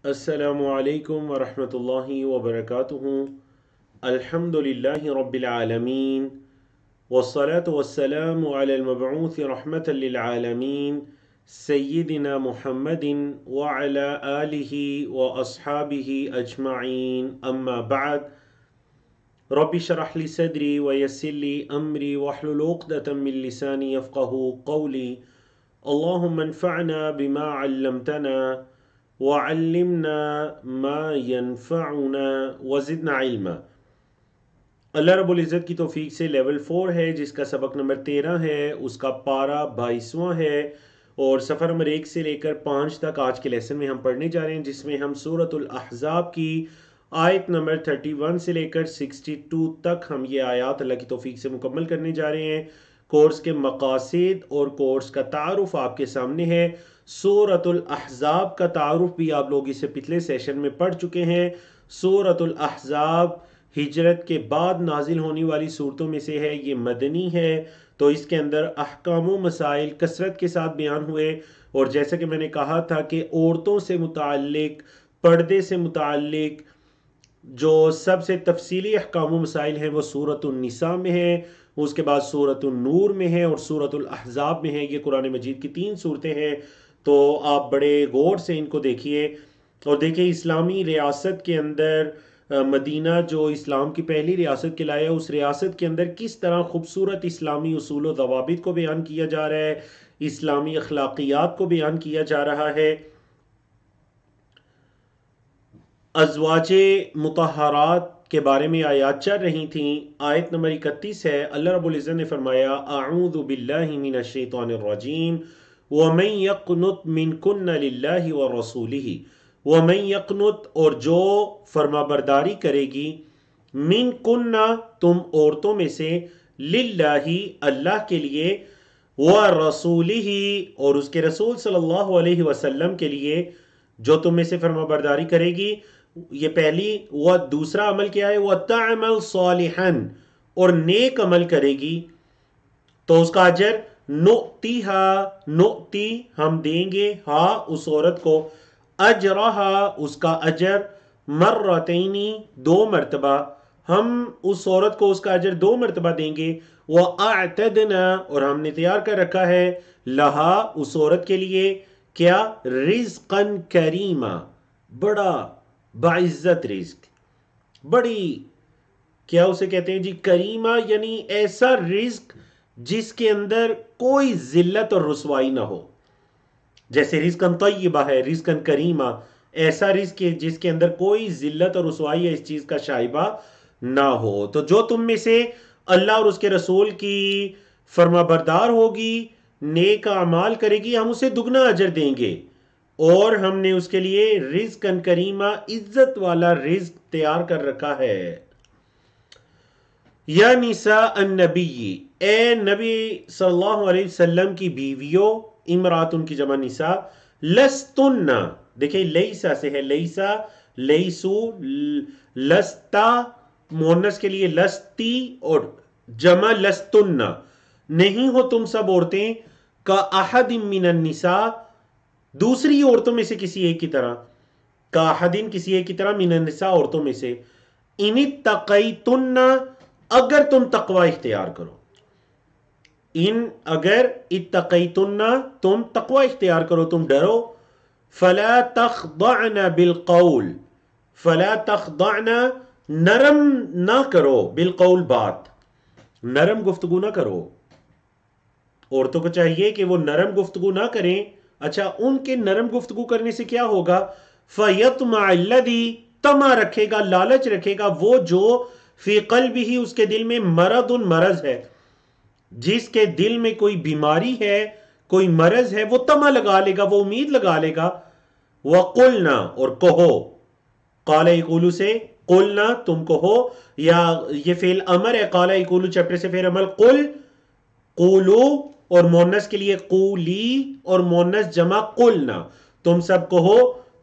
السلام علیکم ورحمۃ اللہ وبرکاتہ۔ الحمد للہ رب العالمین والصلاة والسلام علی المبعوث رحمة للعالمین سیدنا محمد وعلی آلہ واصحابہ اجمعین، اما بعد۔ رب اشرح لی صدری ویسر لی امری واحلل عقدۃ من لسانی یفقہوا قولی۔ اللہم انفعنا بما علمتنا وعلمنا ما ينفعنا وزدنا علما۔ اللہ رب العزت کی توفیق سے لیول 4 ہے، جس کا سبق نمبر 13 ہے، اس کا پارہ 22واں ہے، اور صفحہ نمبر 1 سے لے کر 5 تک آج کے لیسن میں ہم پڑھنے جا رہے ہیں، جس میں ہم سورۃ الاحزاب کی آیت نمبر 31 سے لے کر 62 تک ہم یہ آیات اللہ کی توفیق سے مکمل کرنے جا رہے ہیں۔ کورس کے مقاصد اور کورس کا تعارف آپ کے سامنے ہے۔ سورۃ الاحزاب کا تعارف بھی آپ لوگ اسے پچھلے سیشن میں پڑھ چکے ہیں۔ سورۃ الاحزاب ہجرت کے بعد نازل ہونے والی صورتوں میں سے ہے، یہ مدنی ہے، تو اس کے اندر احکام و مسائل کثرت کے ساتھ بیان ہوئے، اور جیسا کہ میں نے کہا تھا کہ عورتوں سے متعلق، پردے سے متعلق جو سب سے تفصیلی احکام و مسائل ہیں وہ سورۃ النساء میں ہے، اس کے بعد سورۃ النور میں ہے، اور سورۃ الاحزاب میں ہے۔ یہ قرآن مجید کی 3 صورتیں ہیں، تو آپ بڑے غور سے ان کو دیکھیے، اور دیکھیں اسلامی ریاست کے اندر مدینہ جو اسلام کی پہلی ریاست کہلایا، اس ریاست کے اندر کس طرح خوبصورت اسلامی اصول و ضوابط کو بیان کیا جا رہا ہے، اسلامی اخلاقیات کو بیان کیا جا رہا ہے۔ ازواج مطہرات کے بارے میں آیات چل رہی تھیں۔ آیت نمبر 31 ہے، اللہ رب العزت نے فرمایا اعوذ باللہ من الشیطان الرجیم ومن یقنت منکن للہ ورسولہ، ومن یقنت، اور جو فرما برداری کرے گی، منکن، تم عورتوں میں سے، للہ، اللہ کے لیے، ورسولہ، اور اس کے رسول صلی اللہ علیہ وسلم کے لیے، جو تم میں سے فرما برداری کرے گی، یہ پہلی، وہ دوسرا عمل کیا ہے، وَتَعْمَلْ صَالِحًا، اور نیک عمل کرے گی، تو اس کا اجر نُؤْتِهَا، نُؤْتِي، ہم دیں گے، ہاں، اس عورت کو، اجرہا، اس کا اجر، مرتینی، 2 مرتبہ، ہم اس عورت کو اس کا اجر 2 مرتبہ دیں گے، وَأَعْتَدْنَا، اور ہم نے تیار کر رکھا ہے، لہا، اس عورت کے لیے، کیا، رزقاً کریما، بڑا باعزت رزق، بڑی، کیا اسے کہتے ہیں جی، کریمہ، یعنی ایسا رزق جس کے اندر کوئی ذلت اور رسوائی نہ ہو، جیسے رزقاً طیبہ ہے، رزقاً کریمہ، ایسا رزق جس کے اندر کوئی ذلت اور رسوائی ہے، اس چیز کا شائبہ نہ ہو۔ تو جو تم میں سے اللہ اور اس کے رسول کی فرما بردار ہوگی، نیک اعمال کرے گی، ہم اسے دگنا اجر دیں گے، اور ہم نے اس کے لیے رزقاً کریمہ، عزت والا رزق تیار کر رکھا ہے۔ یا نساء النبی، اے نبی صلی اللہ علیہ وسلم کی بیویوں، امراتن کی جمع نساء، لستن، دیکھیں لیسا سے ہے، لیسا، لیسو، لستا، مونس کے لیے لستی، اور جمع لستن، نہیں ہو تم سب عورتیں، کا احد من النساء، دوسری عورتوں میں سے کسی ایک کی طرح، کا احدین، کسی ایک کی طرح، من النساء، عورتوں میں سے، ان اتقیتن، اگر تم تقوی اختیار کرو، اگر اتقیتن، تم تقوی اختیار کرو، تم ڈرو، فلا تخضعن بالقول، فلا تخضعن، نرم نہ کرو، بالقول، بات، نرم گفتگو نہ کرو، عورتوں کو چاہیے کہ وہ نرم گفتگو نہ کریں۔ اچھا، ان کے نرم گفتگو کرنے سے کیا ہوگا، فَيَطْمَعَ الَّذِي، طمع رکھے گا، لالچ رکھے گا، وہ جو فی قلبہ، اس کے دل میں، مرض، مرض ہے، جس کے دل میں کوئی بیماری ہے، کوئی مرض ہے، وہ طمع لگا لے گا، وہ امید لگا لے گا۔ وَقُلْنَا، اور کہو، قَالَ یقولو سے، قُلْنَا، تم کہو، یا یہ فعل امر ہے، قَالَ یقولو چیپٹر سے فعل عمل، قُل، قولو، اور مونس کے لیے قولی، اور مونس جمع قلنا، تم سب کہو،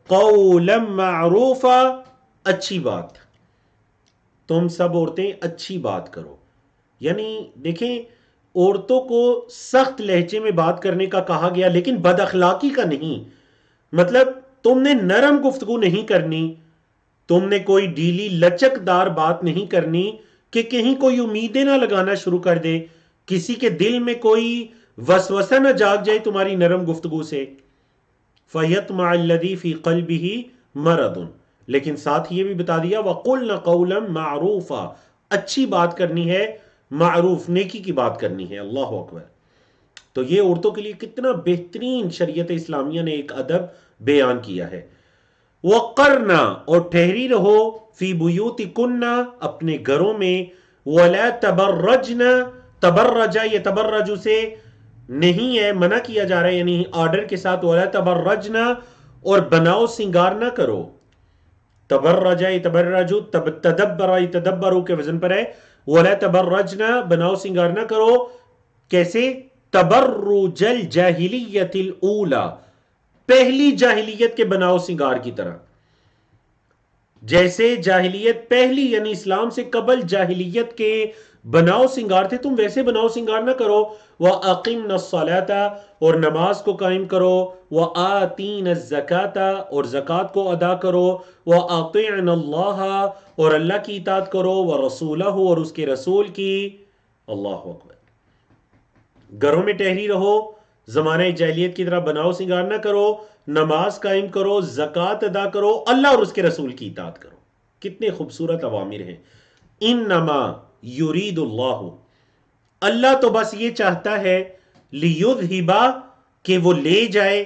قولا معروفا، اچھی بات، تم سب عورتیں اچھی بات کرو۔ یعنی دیکھیں، عورتوں کو سخت لہجے میں بات کرنے کا کہا گیا، لیکن بد اخلاقی کا نہیں، مطلب تم نے نرم گفتگو نہیں کرنی، تم نے کوئی ڈھیلی لچک دار بات نہیں کرنی کہ کہیں کوئی امیدیں نہ لگانا شروع کر دے، کسی کے دل میں کوئی وسوسہ نہ جاگ جائے تمہاری نرم گفتگو سے۔ فَيَطْمَعَ الَّذِي فِي قَلْبِهِ مَرَضٌ، لیکن ساتھ یہ بھی بتا دیا وَقُلْنَ قَوْلًا مَعْرُوفًا، اچھی بات کرنی ہے، معروف نیکی کی بات کرنی ہے۔ اللہ اکبر۔ تو یہ عورتوں کے لیے کتنا بہترین شریعت اسلامیہ نے ایک ادب بیان کیا ہے۔ وَقَرْنَا، اور ٹھہری رہو، فی بیوتکن، اپنے گھروں میں، وَلَا تَبَرَّجْنَ، تبرج، یہ تبرج سے نہیں ہے، منع کیا جا رہا ہے، یعنی آرڈر کے ساتھ، وَلَا تَبَرَّجْنَ، اور بناؤ سنگار نہ کرو۔ تبرج تبرج، تدبر تدبرو کے وزن پر ہے، وَلَا تَبَرَّجْنَ، بناؤ سنگار نہ کرو، کیسے؟ تبرج الجاہلیت الاولی، پہلی جاہلیت کے بناؤ سنگار کی طرح، جیسے جاہلیت پہلی یعنی اسلام سے قبل جاہلیت کے بناؤ سنگار تھے، تم ویسے بناؤ سنگار نہ کرو۔ وَأَقِمْنَ الصَّلَاةَ، اور نماز کو قائم کرو، وَآتِينَ الزَّكَاةَ، اور زکوٰۃ کو ادا کرو، وَأَطِعْنَ اللَّهَ، اور اللہ کی اطاعت کرو، وَرَسُولَهُ، اور اس کے رسول کی۔ اللہ اکبر۔ گھروں میں ٹہری رہو، زمانہ جاہلیت کی طرح بناؤ سنگار نہ کرو، نماز قائم کرو، زکوٰۃ ادا کرو، اللہ اور اس کے رسول کی اطاعت کرو۔ کتنے خوبصورت اوامر ہیں۔ انما یرید اللہ، اللہ تو بس یہ چاہتا ہے، لیذھب، کہ وہ لے جائے،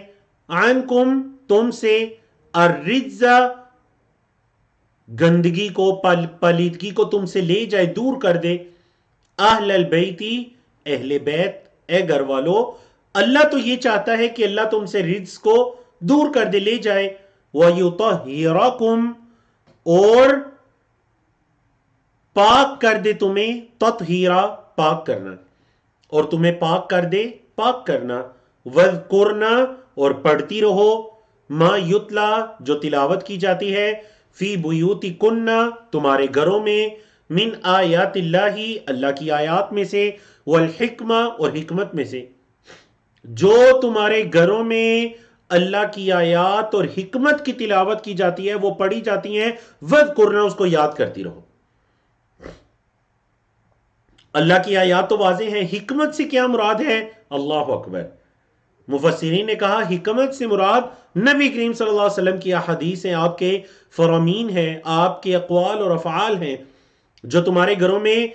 عنکم، تم سے، الرجز، گندگی کو، پلیدگی کو تم سے لے جائے، دور کر دے، اہل البیتی، اہل بیت، اے گھر والو، اللہ تو یہ چاہتا ہے کہ اللہ تم سے رجس کو دور کر دے، لے جائے، وَيُطَهِّرَكُمْ، اور پاک کر دے تمہیں، تطہیرا، پاک کرنا، اور تمہیں پاک کر دے، پاک کرنا، وَذْكُرْنَا، اور پڑھتی رہو، ما یتلا، جو تلاوت کی جاتی ہے، فی بیوتکن، تمہارے گھروں میں، من آیات اللہ، اللہ کی آیات میں سے، والحکمہ، اور حکمت میں سے، جو تمہارے گھروں میں اللہ کی آیات اور حکمت کی تلاوت کی جاتی ہے، وہ پڑھی جاتی ہیں، وذکرنا، اس کو یاد کرتی رہو۔ اللہ کی آیات تو واضح ہیں، حکمت سے کیا مراد ہے؟ اللہ اکبر۔ مفسرین نے کہا حکمت سے مراد نبی کریم صلی اللہ علیہ وسلم کی احادیث ہیں، آپ کے فرامین ہیں، آپ کے اقوال اور افعال ہیں، جو تمہارے گھروں میں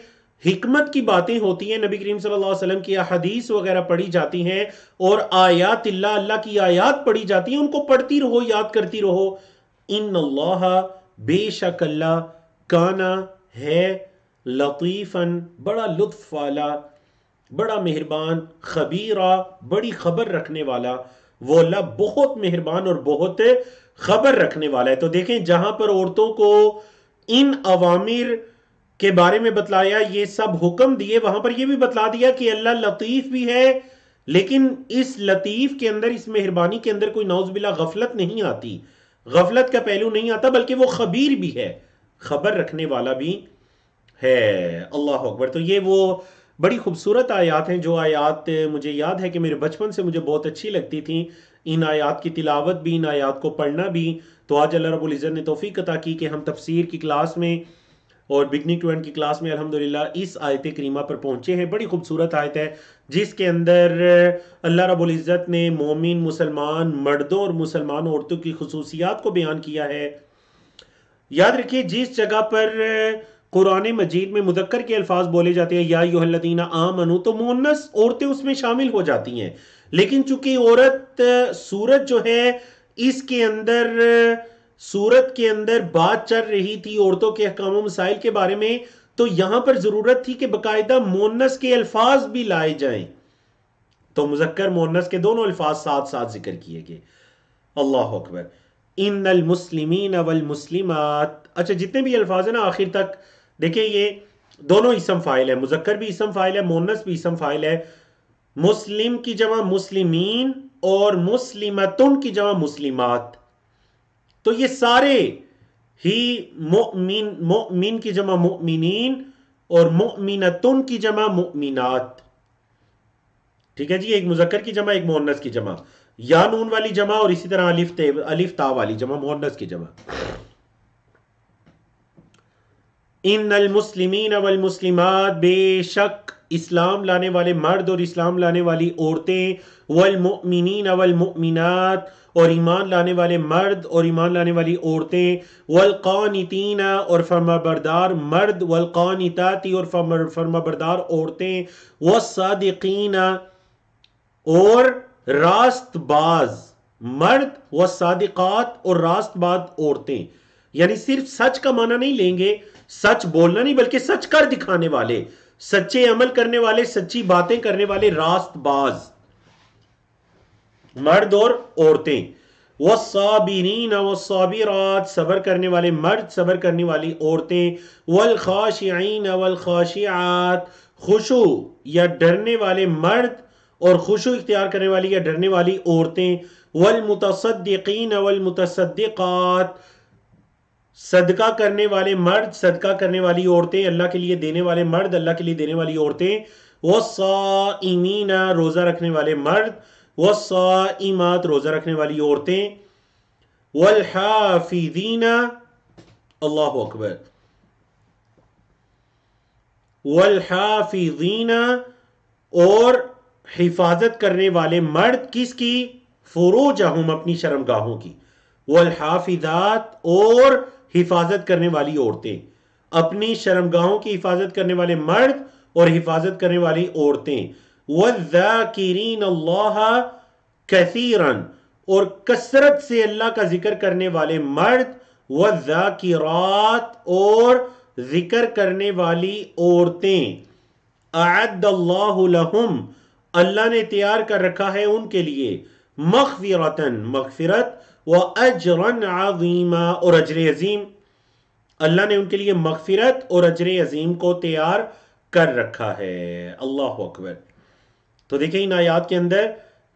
حکمت کی باتیں ہوتی ہیں، نبی کریم صلی اللہ علیہ وسلم کی احادیث وغیرہ پڑھی جاتی ہیں، اور آیات اللہ، اللہ کی آیات پڑھی جاتی ہیں، ان کو پڑھتی رہو، یاد کرتی رہو۔ ان اللہ، بے شک اللہ، کانا، ہے، لطیفاً، بڑا لطف والا، بڑا مہربان، خبیرہ، بڑی خبر رکھنے والا، وہ اللہ بہت مہربان اور بہت خبر رکھنے والا ہے۔ تو دیکھیں جہاں پر عورتوں کو ان اوامر کے بارے میں بتلایا، یہ سب حکم دیے، وہاں پر یہ بھی بتلا دیا کہ اللہ لطیف بھی ہے، لیکن اس لطیف کے اندر، اس مہربانی کے اندر کوئی نعوذ باللہ غفلت نہیں آتی، غفلت کا پہلو نہیں آتا، بلکہ وہ خبیر بھی ہے، خبر رکھنے والا بھی ہے۔ اللہ اکبر۔ تو یہ وہ بڑی خوبصورت آیات ہیں، جو آیات مجھے یاد ہے کہ میرے بچپن سے مجھے بہت اچھی لگتی تھیں، ان آیات کی تلاوت بھی، ان آیات کو پڑھنا بھی۔ تو آج اللہ رب العزت نے توفیق عطا کی کہ ہم تفسیر کی کلاس میں اور بگننگ ٹو اینڈ کی کلاس میں الحمدللہ اس آیت کریمہ پر پہنچے ہیں۔ بڑی خوبصورت آیت ہے، جس کے اندر اللہ رب العزت نے مومن مسلمان مردوں اور مسلمان عورتوں کی خصوصیات کو بیان کیا ہے۔ یاد رکھیے جس جگہ پر قرآن مجید میں مذکر کے الفاظ بولے جاتے ہیں، یا ایھا الذین آمنوا، تو مؤنث عورتیں اس میں شامل ہو جاتی ہیں، لیکن چونکہ عورت سورت جو ہے اس کے اندر، سورت کے اندر بات چل رہی تھی عورتوں کے احکام و مسائل کے بارے میں، تو یہاں پر ضرورت تھی کہ باقاعدہ مؤنث کے الفاظ بھی لائے جائیں، تو مذکر مؤنث کے دونوں الفاظ ساتھ ساتھ ذکر کیے گئے۔ اللہ اکبر۔ ان المسلمین والمسلمات، اچھا جتنے بھی الفاظ ہیں نا آخر تک دیکھیں، یہ دونوں اسم فاعل ہے، مذکر بھی اسم فاعل ہے، مؤنث بھی اسم فاعل ہے۔ مسلم کی جمع مسلمین، اور مسلمتن کی جمع مسلمات، تو یہ سارے ہی مؤمن کی جمع مؤمنین، اور مؤمنتن کی جمع مؤمنات، ٹھیک ہے جی، ایک مذکر کی جمع، ایک مؤنث کی جمع۔ یا نون والی جمع اور اسی طرح الف تا والی جمع، مؤنث کی جمع. ان المسلمین والمسلمات، بے شک اسلام لانے والے مرد اور اسلام لانے والی عورتیں، والمؤمنین والمؤمنات، اور ایمان لانے والے مرد اور ایمان لانے والی عورتیں، والقانتین، اور فرمانبردار مرد، والقانتات، اور فرمانبردار عورتیں، والصادقین، اور راست باز مرد، والصادقات، اور راست باز عورتیں. یعنی صرف سچ کا معنی نہیں لیں گے، سچ بولنا نہیں، بلکہ سچ کر دکھانے والے، سچے عمل کرنے والے، سچی باتیں کرنے والے، راست باز مرد اور عورتیں. والصابرین والصابرات، صبر کرنے والے مرد، صبر کرنے والی عورتیں. والخاشعین والخاشعات، خشوع یا ڈرنے والے مرد اور خشوع اختیار کرنے والی یا ڈرنے والی عورتیں. والمتصدقین والمتصدقات، صدقہ کرنے والے مرد، صدقہ کرنے والی عورتیں، اللہ کے لیے دینے والے مرد، اللہ کے لیے دینے والی عورتیں. والصائمین، روزہ رکھنے والے مرد. والصائمات، روزہ رکھنے والی عورتیں. والحافظین، اللہ اکبر، والحافظین، اور حفاظت کرنے والے مرد، کس کی؟ فروجہم، اپنی شرمگاہوں کی. والحافظات، اور حفاظت کرنے والی عورتیں، اپنی شرمگاہوں کی حفاظت کرنے والے مرد اور حفاظت کرنے والی عورتیں. والذاکرین اللہ کثیرا، اور کثرت سے اللہ کا ذکر کرنے والے مرد. والذاکرات، اور ذکر کرنے والی عورتیں. اعد اللہ لہم، اللہ نے تیار کر رکھا ہے ان کے لیے، مغفرتن، مغفرت، وَأَجْرًا عَظِيمًا، اور اجر عظیم. اللہ نے ان کے لیے مغفرت اور اجر عظیم کو تیار کر رکھا ہے. اللہ اکبر. تو دیکھیں ان آیات کے اندر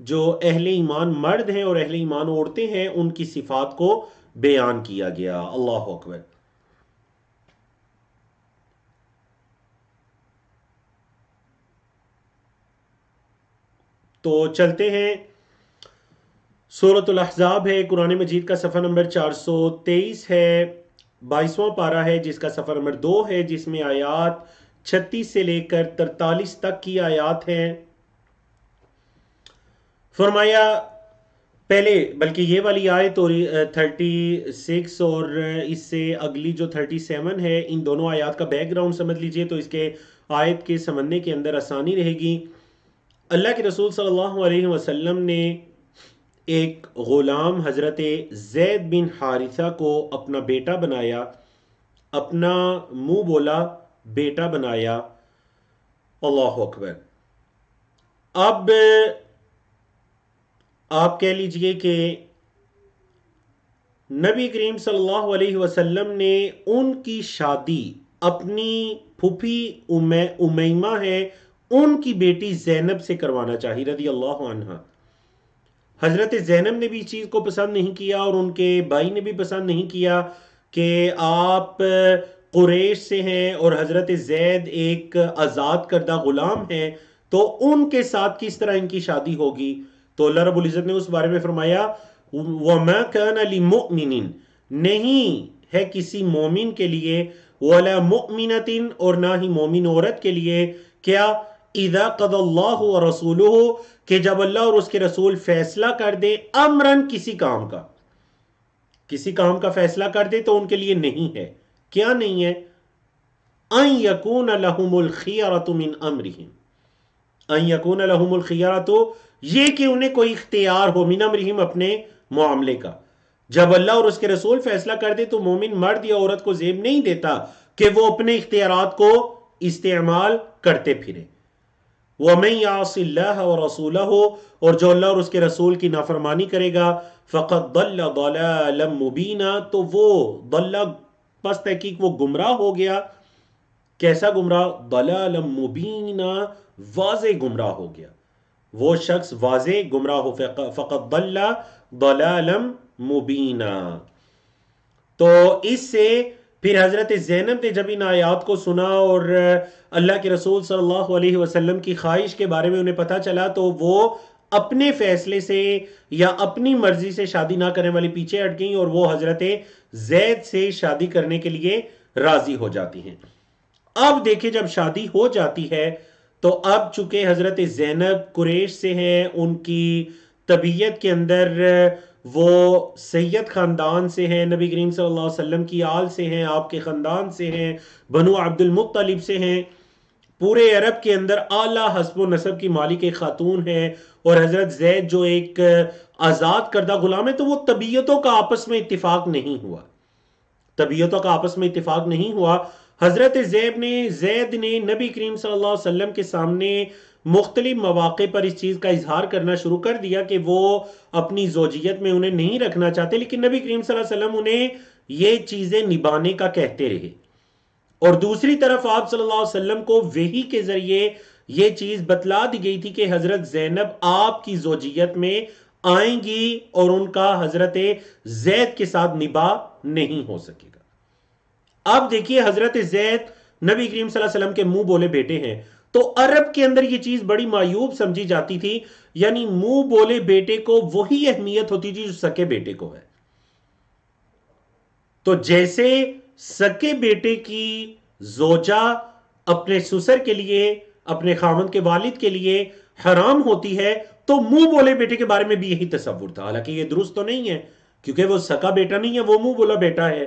جو اہل ایمان مرد ہیں اور اہل ایمان عورتیں ہیں، ان کی صفات کو بیان کیا گیا. اللہ اکبر. تو چلتے ہیں، سورۃ الاحزاب ہے، قرآن مجید کا صفحہ نمبر 423 ہے، 22واں پارہ ہے جس کا صفحہ نمبر 2 ہے، جس میں آیات 36 سے لے کر 43 تک کی آیات ہیں. فرمایا پہلے، بلکہ یہ والی آیت اور 36 اور اس سے اگلی جو 37 ہے، ان دونوں آیات کا بیک گراؤنڈ سمجھ لیجئے تو اس کے آیت کے سمجھنے کے اندر آسانی رہے گی. اللہ کے رسول صلی اللہ علیہ وسلم نے ایک غلام حضرت زید بن حارثہ کو اپنا بیٹا بنایا، اپنا منہ بولا بیٹا بنایا. اللہ اکبر. اب آپ کہہ لیجئے کہ نبی کریم صلی اللہ علیہ وسلم نے ان کی شادی اپنی پھوپھی امیمہ ہے ان کی بیٹی زینب سے کروانا چاہیے رضی اللہ عنہ. حضرت زینب نے بھی اس چیز کو پسند نہیں کیا اور ان کے بھائی نے بھی پسند نہیں کیا کہ آپ قریش سے ہیں اور حضرت زید ایک آزاد کردہ غلام ہیں، تو ان کے ساتھ کس طرح ان کی شادی ہوگی. تو اللہ رب العزت نے اس بارے میں فرمایا وَمَا كَانَ لِمُؤْمِنٍ، نہیں ہے کسی مومن کے لیے، وَلَا مُؤْمِنَةٍ، اور نہ ہی مومن عورت کے لیے، کیا اِذَا قَضَى اللَّهُ وَرَسُولُهُ، کہ جب اللہ اور اس کے رسول فیصلہ کر دے، امرن، کسی کام کا، کسی کام کا فیصلہ کر دے تو ان کے لیے نہیں ہے. کیا نہیں ہے؟ ان یکون لہم الخیرۃ من امرہم، ان یکون لہم الخیرۃ، یہ کہ انہیں کوئی اختیار ہو، من امرہم، اپنے معاملے کا. جب اللہ اور اس کے رسول فیصلہ کر دے تو مومن مرد یا عورت کو زیب نہیں دیتا کہ وہ اپنے اختیارات کو استعمال کرتے پھرے. وَمَن يَعْصِ اللَّهَ وَرَسُولَهُ، اور جو اللہ اور اس کے رسول کی نافرمانی کرے گا، فَقَدْ ضَلَّ ضَلَالًا مُبِينًا، تو وہ ضل، پس تحقیق وہ گمراہ ہو گیا. کیسا گمراہ؟ ضَلَالًا مُبِينًا، واضح گمراہ ہو گیا. وہ شخص واضح گمراہ ہو، فَقَدْ ضَلَّ ضَلَالًا مُبِينًا. تو اس سے پھر حضرت زینب نے جب ان آیات کو سنا اور اللہ کے رسول صلی اللہ علیہ وسلم کی خواہش کے بارے میں انہیں پتہ چلا، تو وہ اپنے فیصلے سے یا اپنی مرضی سے شادی نہ کرنے والی پیچھے ہٹ گئیں اور وہ حضرت زید سے شادی کرنے کے لیے راضی ہو جاتی ہیں۔ اب دیکھیں جب شادی ہو جاتی ہے تو اب چونکہ حضرت زینب قریش سے ہیں، ان کی طبیعت کے اندر وہ سید خاندان سے ہیں، نبی کریم صلی اللہ علیہ وسلم کی آل سے ہیں، آپ کے خاندان سے ہیں، بنو عبد المطلب سے ہیں، پورے عرب کے اندر اعلیٰ حسب و نسب کی مالک ایک خاتون ہے، اور حضرت زید جو ایک آزاد کردہ غلام ہے، تو وہ طبیعتوں کا آپس میں اتفاق نہیں ہوا، طبیعتوں کا آپس میں اتفاق نہیں ہوا۔ حضرت زید نے نبی کریم صلی اللہ علیہ وسلم کے سامنے مختلف مواقع پر اس چیز کا اظہار کرنا شروع کر دیا کہ وہ اپنی زوجیت میں انہیں نہیں رکھنا چاہتے، لیکن نبی کریم صلی اللہ علیہ وسلم انہیں یہ چیزیں نبھانے کا کہتے رہے، اور دوسری طرف آپ صلی اللہ علیہ وسلم کو وحی کے ذریعے یہ چیز بتلا دی گئی تھی کہ حضرت زینب آپ کی زوجیت میں آئیں گی اور ان کا حضرت زید کے ساتھ نباہ نہیں ہو سکے گا۔ اب دیکھیے حضرت زید نبی کریم صلی اللہ علیہ وسلم کے منہ بولے بیٹے ہیں، تو عرب کے اندر یہ چیز بڑی معیوب سمجھی جاتی تھی، یعنی منہ بولے بیٹے کو وہی اہمیت ہوتی تھی جو سکے بیٹے کو ہے۔ تو جیسے سکے بیٹے کی زوجہ اپنے سسر کے لیے، اپنے خاوند کے والد کے لیے حرام ہوتی ہے، تو منہ بولے بیٹے کے بارے میں بھی یہی تصور تھا، حالانکہ یہ درست تو نہیں ہے کیونکہ وہ سکا بیٹا نہیں ہے، وہ منہ بولا بیٹا ہے۔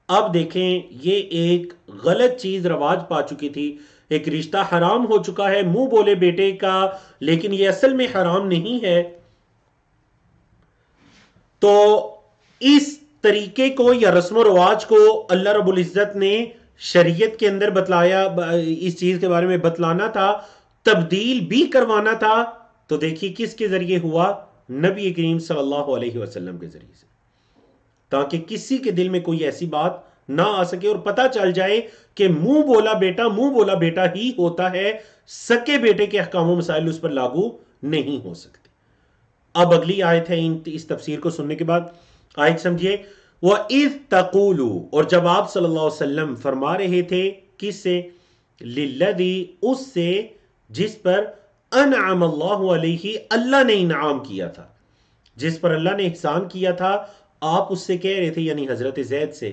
اب دیکھیں یہ ایک غلط چیز رواج پا چکی تھی، ایک رشتہ حرام ہو چکا ہے منہ بولے بیٹے کا، لیکن یہ اصل میں حرام نہیں ہے۔ تو اس طریقے کو یا رسم و رواج کو اللہ رب العزت نے شریعت کے اندر بتلایا، اس چیز کے بارے میں بتلانا تھا، تبدیل بھی کروانا تھا، تو دیکھیے کس کے ذریعے ہوا؟ نبی کریم صلی اللہ علیہ وسلم کے ذریعے سے، تاکہ کسی کے دل میں کوئی ایسی بات نہ آ سکے اور پتہ چل جائے کہ منہ بولا بیٹا ہی ہوتا ہے، سکے بیٹے کے احکام و مسائل اس پر لاگو نہیں ہو سکتے۔ اب اگلی آیت ہے، اس تفسیر کو سننے کے بعد آیت سمجھیے، وَإِذْ تَقُولُ، اور جب آپ صلی اللہ علیہ وسلم فرما رہے تھے، کس سے؟ لِلَّذِي، اس سے جس پر انعم اللہ علیہ، اللہ نے انعام کیا تھا، جس پر اللہ نے احسان کیا تھا، آپ اس سے کہہ رہے تھے، یعنی حضرت زید سے،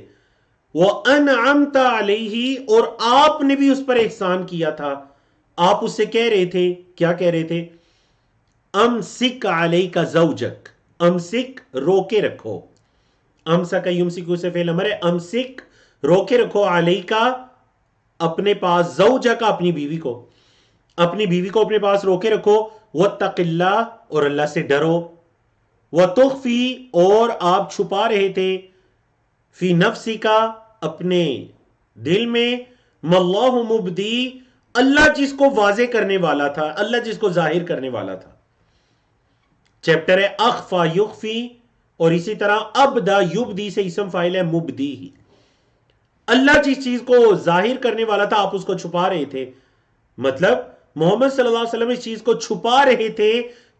وَأَنْعَمْتَ عَلَيْهِ، اور آپ نے بھی اس پر احسان کیا تھا، آپ اس سے کہہ رہے تھے، کیا کہہ رہے تھے؟ امسک علیک زوجک، امسک روکے رکھو، امسک یمسکو سے فعل امر ہے، امسک روکے رکھو، علیکا اپنے پاس، زوجک اپنی بیوی کو، اپنی بیوی کو اپنے پاس روکے رکھو، واتق اللہ، اور اللہ سے ڈرو، وتخفی، اور آپ چھپا رہے تھے، فی نفسک، اپنے دل میں، ماللہ مبدی، اللہ جس کو واضح کرنے والا تھا، اللہ جس کو ظاہر کرنے والا تھا۔ چیپٹر ہے اخفا یخفی، اور اسی طرح ابدا یبدی سے اسم فاعل ہے مبدی ہی، اللہ جس چیز کو ظاہر کرنے والا تھا آپ اس کو چھپا رہے تھے، مطلب محمد صلی اللہ علیہ وسلم اس چیز کو چھپا رہے تھے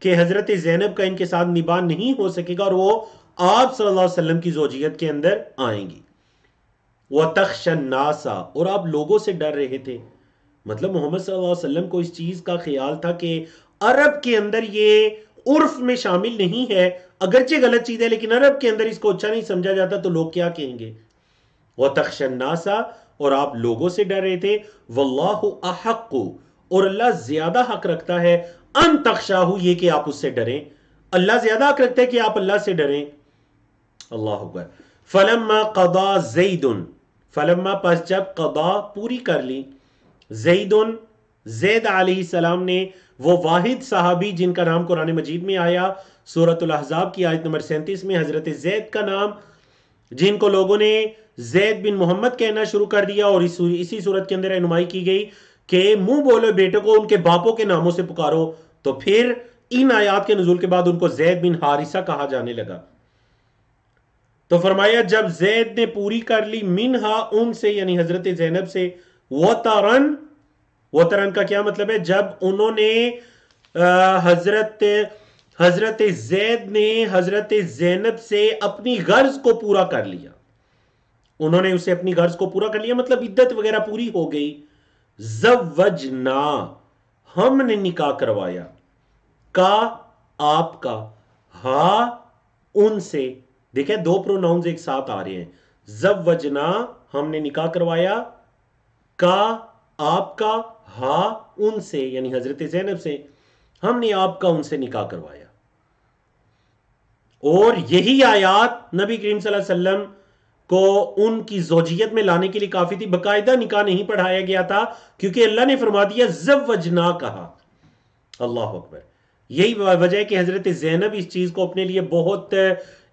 کہ حضرت زینب کا ان کے ساتھ نباہ نہیں ہو سکے گا اور وہ آپ صلی اللہ علیہ وسلم کی زوجیت کے اندر آئیں گی۔ وَتَخْشَ النَّاسَ، اور آپ لوگوں سے ڈر رہے تھے، مطلب محمد صلی اللہ علیہ وسلم کو اس چیز کا خیال تھا کہ عرب کے اندر یہ عرف میں شامل نہیں ہے، اگرچہ غلط چیز ہے لیکن عرب کے اندر اس کو اچھا نہیں سمجھا جاتا، تو لوگ کیا کہیں گے؟ وَتَخْشَ النَّاسَ، اور آپ لوگوں سے ڈر رہے تھے، وَاللَّهُ أَحَقُّ، اور اللہ زیادہ حق رکھتا ہے، ان تخشاہ، یہ کہ آپ اس سے ڈریں، اللہ زیادہ حق رکھتا ہے کہ آپ اللہ سے ڈریں۔ اللہ اکبر۔ فلما قضا زید، فلما، پس جب قضا پوری کر لی، زید، زید علیہ السلام نے، وہ واحد صحابی جن کا نام قرآن مجید میں آیا، سورۃ الاحزاب کی آیت نمبر 37 میں حضرت زید کا نام، جن کو لوگوں نے زید بن محمد کہنا شروع کر دیا، اور اسی صورت کے اندر رہنمائی کی گئی کہ منہ بولو بیٹے کو ان کے باپوں کے ناموں سے پکارو، تو پھر ان آیات کے نزول کے بعد ان کو زید بن حارثہ کہا جانے لگا۔ تو فرمایا جب زید نے پوری کر لی، منہا، ان سے، یعنی حضرت زینب سے، وطرن، وطرن کا کیا مطلب ہے؟ جب انہوں نے حضرت زید نے حضرت زینب سے اپنی غرض کو پورا کر لیا، انہوں نے اسے اپنی غرض کو پورا کر لیا، مطلب عدت وغیرہ پوری ہو گئی، زوجنا، ہم نے نکاح کروایا، کا آپ کا، ہا ان سے. دیکھیں دو پروناؤنز ایک ساتھ آ رہے ہیں. زوجنا ہم نے نکاح کروایا، کا آپ کا، ہا ان سے یعنی حضرت زینب سے، ہم نے آپ کا ان سے نکاح کروایا. اور یہی آیات نبی کریم صلی اللہ علیہ وسلم کو ان کی زوجیت میں لانے کے لیے کافی تھی. باقاعدہ نکاح نہیں پڑھایا گیا تھا کیونکہ اللہ نے فرما دیا زوجنا کہا. اللہ اکبر. یہی وجہ ہے کہ حضرت زینب اس چیز کو اپنے لیے بہت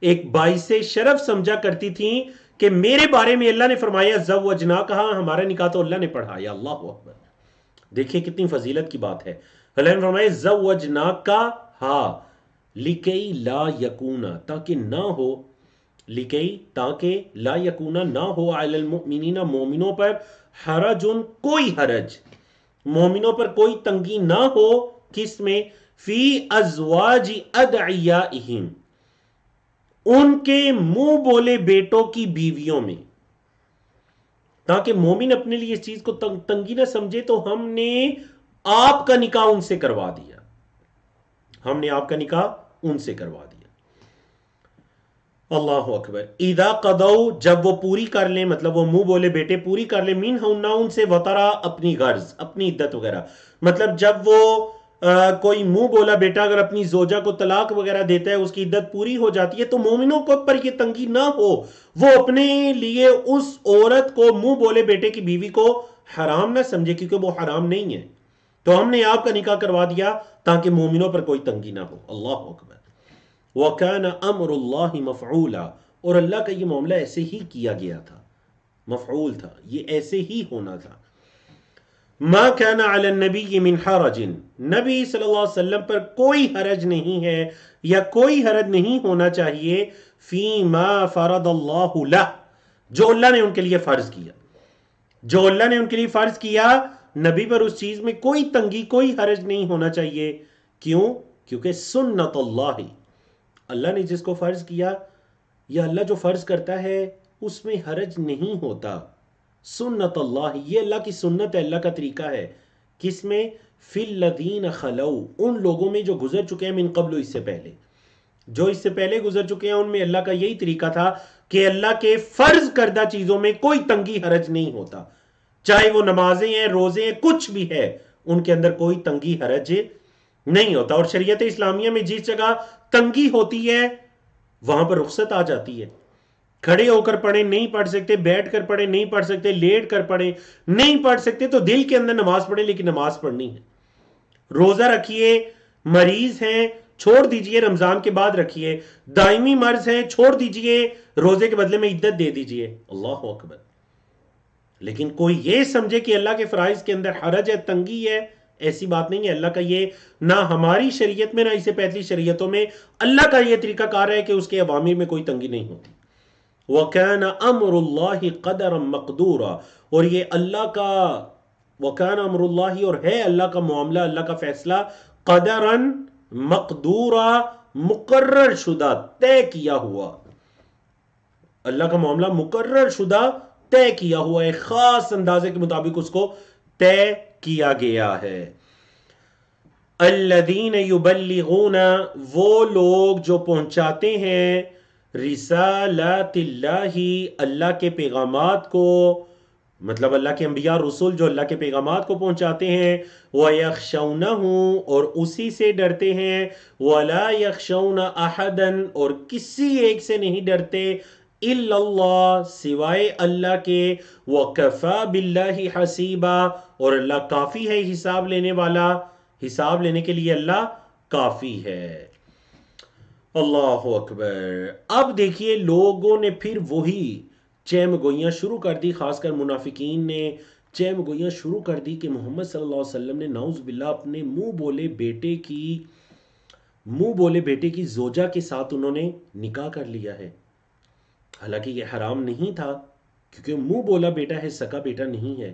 ایک باعث شرف سمجھا کرتی تھیں کہ میرے بارے میں اللہ نے فرمایا زوجنا کہا، ہمارا نکاح تو اللہ نے پڑھایا. اللہ اکبر. دیکھیں کتنی فضیلت کی بات ہے. اللہ نے فرمایا زوجنا کا ہا لکی لا یکونا، تاکہ نہ ہو، لکی تاکہ لا یکونا نہ ہو، علی المؤمنین مومنوں پر، حرجن کوئی حرج، مومنوں پر کوئی تنگی نہ ہو، کس میں؟ فی ازواج ادعیائہم، ان کے منہ بولے بیٹوں کی بیویوں میں. تاکہ مومن اپنے لیے اس چیز کو تنگی نہ سمجھے تو ہم نے آپ کا نکاح ان سے کروا دیا. ہم نے آپ کا نکاح ان سے کروا دیا. اللہ اکبر. اذا قضوا، جب وہ پوری کر لیں، مطلب وہ منہ بولے بیٹے پوری کر لیں، منہن ان سے، وطرا اپنی غرض اپنی عدت وغیرہ. مطلب جب وہ کوئی منہ بولا بیٹا اگر اپنی زوجہ کو طلاق وغیرہ دیتا ہے، اس کی عدت پوری ہو جاتی ہے، تو مومنوں کو پر یہ تنگی نہ ہو، وہ اپنے لیے اس عورت کو، منہ بولے بیٹے کی بیوی کو حرام نہ سمجھے، کیونکہ وہ حرام نہیں ہے. تو ہم نے آپ کا نکاح کروا دیا تاکہ مومنوں پر کوئی تنگی نہ ہو. اللہ اکبر. وَكَانَ أَمْرُ اللَّهِ مَفْعُولًا، اور اللہ کا یہ معاملہ ایسے ہی کیا گیا تھا، مفعول تھا، یہ ایسے ہی ہونا تھا. ما كان على النبي من حرج، نبی صلی اللہ علیہ وسلم پر کوئی حرج نہیں ہے یا کوئی حرج نہیں ہونا چاہیے، فیما فرض اللہ لہ، جو اللہ نے ان کے لیے فرض کیا، جو اللہ نے ان کے لیے فرض کیا، نبی پر اس چیز میں کوئی تنگی کوئی حرج نہیں ہونا چاہیے. کیوں؟ کیونکہ سنت اللہ، اللہ نے جس کو فرض کیا یا اللہ جو فرض کرتا ہے اس میں حرج نہیں ہوتا. سنت اللہ، یہ اللہ کی سنت ہے، اللہ کا طریقہ ہے. کس میں؟ فی الذین خلو، ان لوگوں میں جو گزر چکے ہیں، من قبل، اس سے پہلے، جو اس سے پہلے گزر چکے ہیں، ان میں اللہ کا یہی طریقہ تھا کہ اللہ کے فرض کردہ چیزوں میں کوئی تنگی حرج نہیں ہوتا. چاہے وہ نمازیں ہیں، روزے ہیں، کچھ بھی ہے، ان کے اندر کوئی تنگی حرج نہیں ہوتا. اور شریعت اسلامیہ میں جس جگہ تنگی ہوتی ہے وہاں پر رخصت آ جاتی ہے. کھڑے ہو کر پڑھیں نہیں پڑھ سکتے، بیٹھ کر پڑھیں نہیں پڑھ سکتے، لیٹ کر پڑھیں نہیں پڑھ سکتے، تو دل کے اندر نماز پڑھیں، لیکن نماز پڑھنی ہے. روزہ رکھیے، مریض ہیں چھوڑ دیجئے، رمضان کے بعد رکھیے، دائمی مرض ہیں چھوڑ دیجئے، روزے کے بدلے میں عدت دے دیجئے. اللہ اکبر. لیکن کوئی یہ سمجھے کہ اللہ کے فرائض کے اندر حرج ہے، تنگی ہے، ایسی بات نہیں ہے. اللہ کا یہ، نہ ہماری شریعت میں نہ اسے پہلی شریعتوں میں اللہ کا یہ طریقہ کار ہے کہ اس کے اوامر میں کوئی تنگی نہیں ہوتی. وَكَانَ أَمْرُ اللَّهِ قَدَرًا مَقْدُورًا، اور یہ اللہ کا، وَكَانَ أَمْرُ اللَّهِ، اور ہے اللہ کا معاملہ، اللہ کا فیصلہ، قَدَرًا مَقْدُورًا، مقرر شدہ، طے کیا ہوا. اللہ کا معاملہ مقرر شدہ، طے کیا ہوا ہے، خاص اندازے کے مطابق اس کو طے کیا گیا ہے. الذین یبلغون، وہ لوگ جو پہنچاتے ہیں، رسالات اللہ، اللہ کے پیغامات کو، مطلب اللہ کے انبیاء رسول جو اللہ کے پیغامات کو پہنچاتے ہیں، وَيَخْشَوْنَهُ، اور اسی سے ڈرتے ہیں، وَلَا يَخْشَوْنَ أَحَدًا، اور کسی ایک سے نہیں ڈرتے، الا اللہ، سوائے اللہ کے، وَكَفَى بِاللَّهِ حَسِيبًا، اور اللہ کافی ہے حساب لینے والا، حساب لینے کے لیے اللہ کافی ہے. اللہ اکبر. اب دیکھیے لوگوں نے پھر وہی چہم گوئیاں شروع کر دی، خاص کر منافقین نے چہم گوئیاں شروع کر دی کہ محمد صلی اللہ علیہ وسلم نے نعوذ باللہ اپنے منہ بولے بیٹے کی زوجہ کے ساتھ انہوں نے نکاح کر لیا ہے. حالانکہ یہ حرام نہیں تھا، کیونکہ منہ بولا بیٹا ہے، سکا بیٹا نہیں ہے.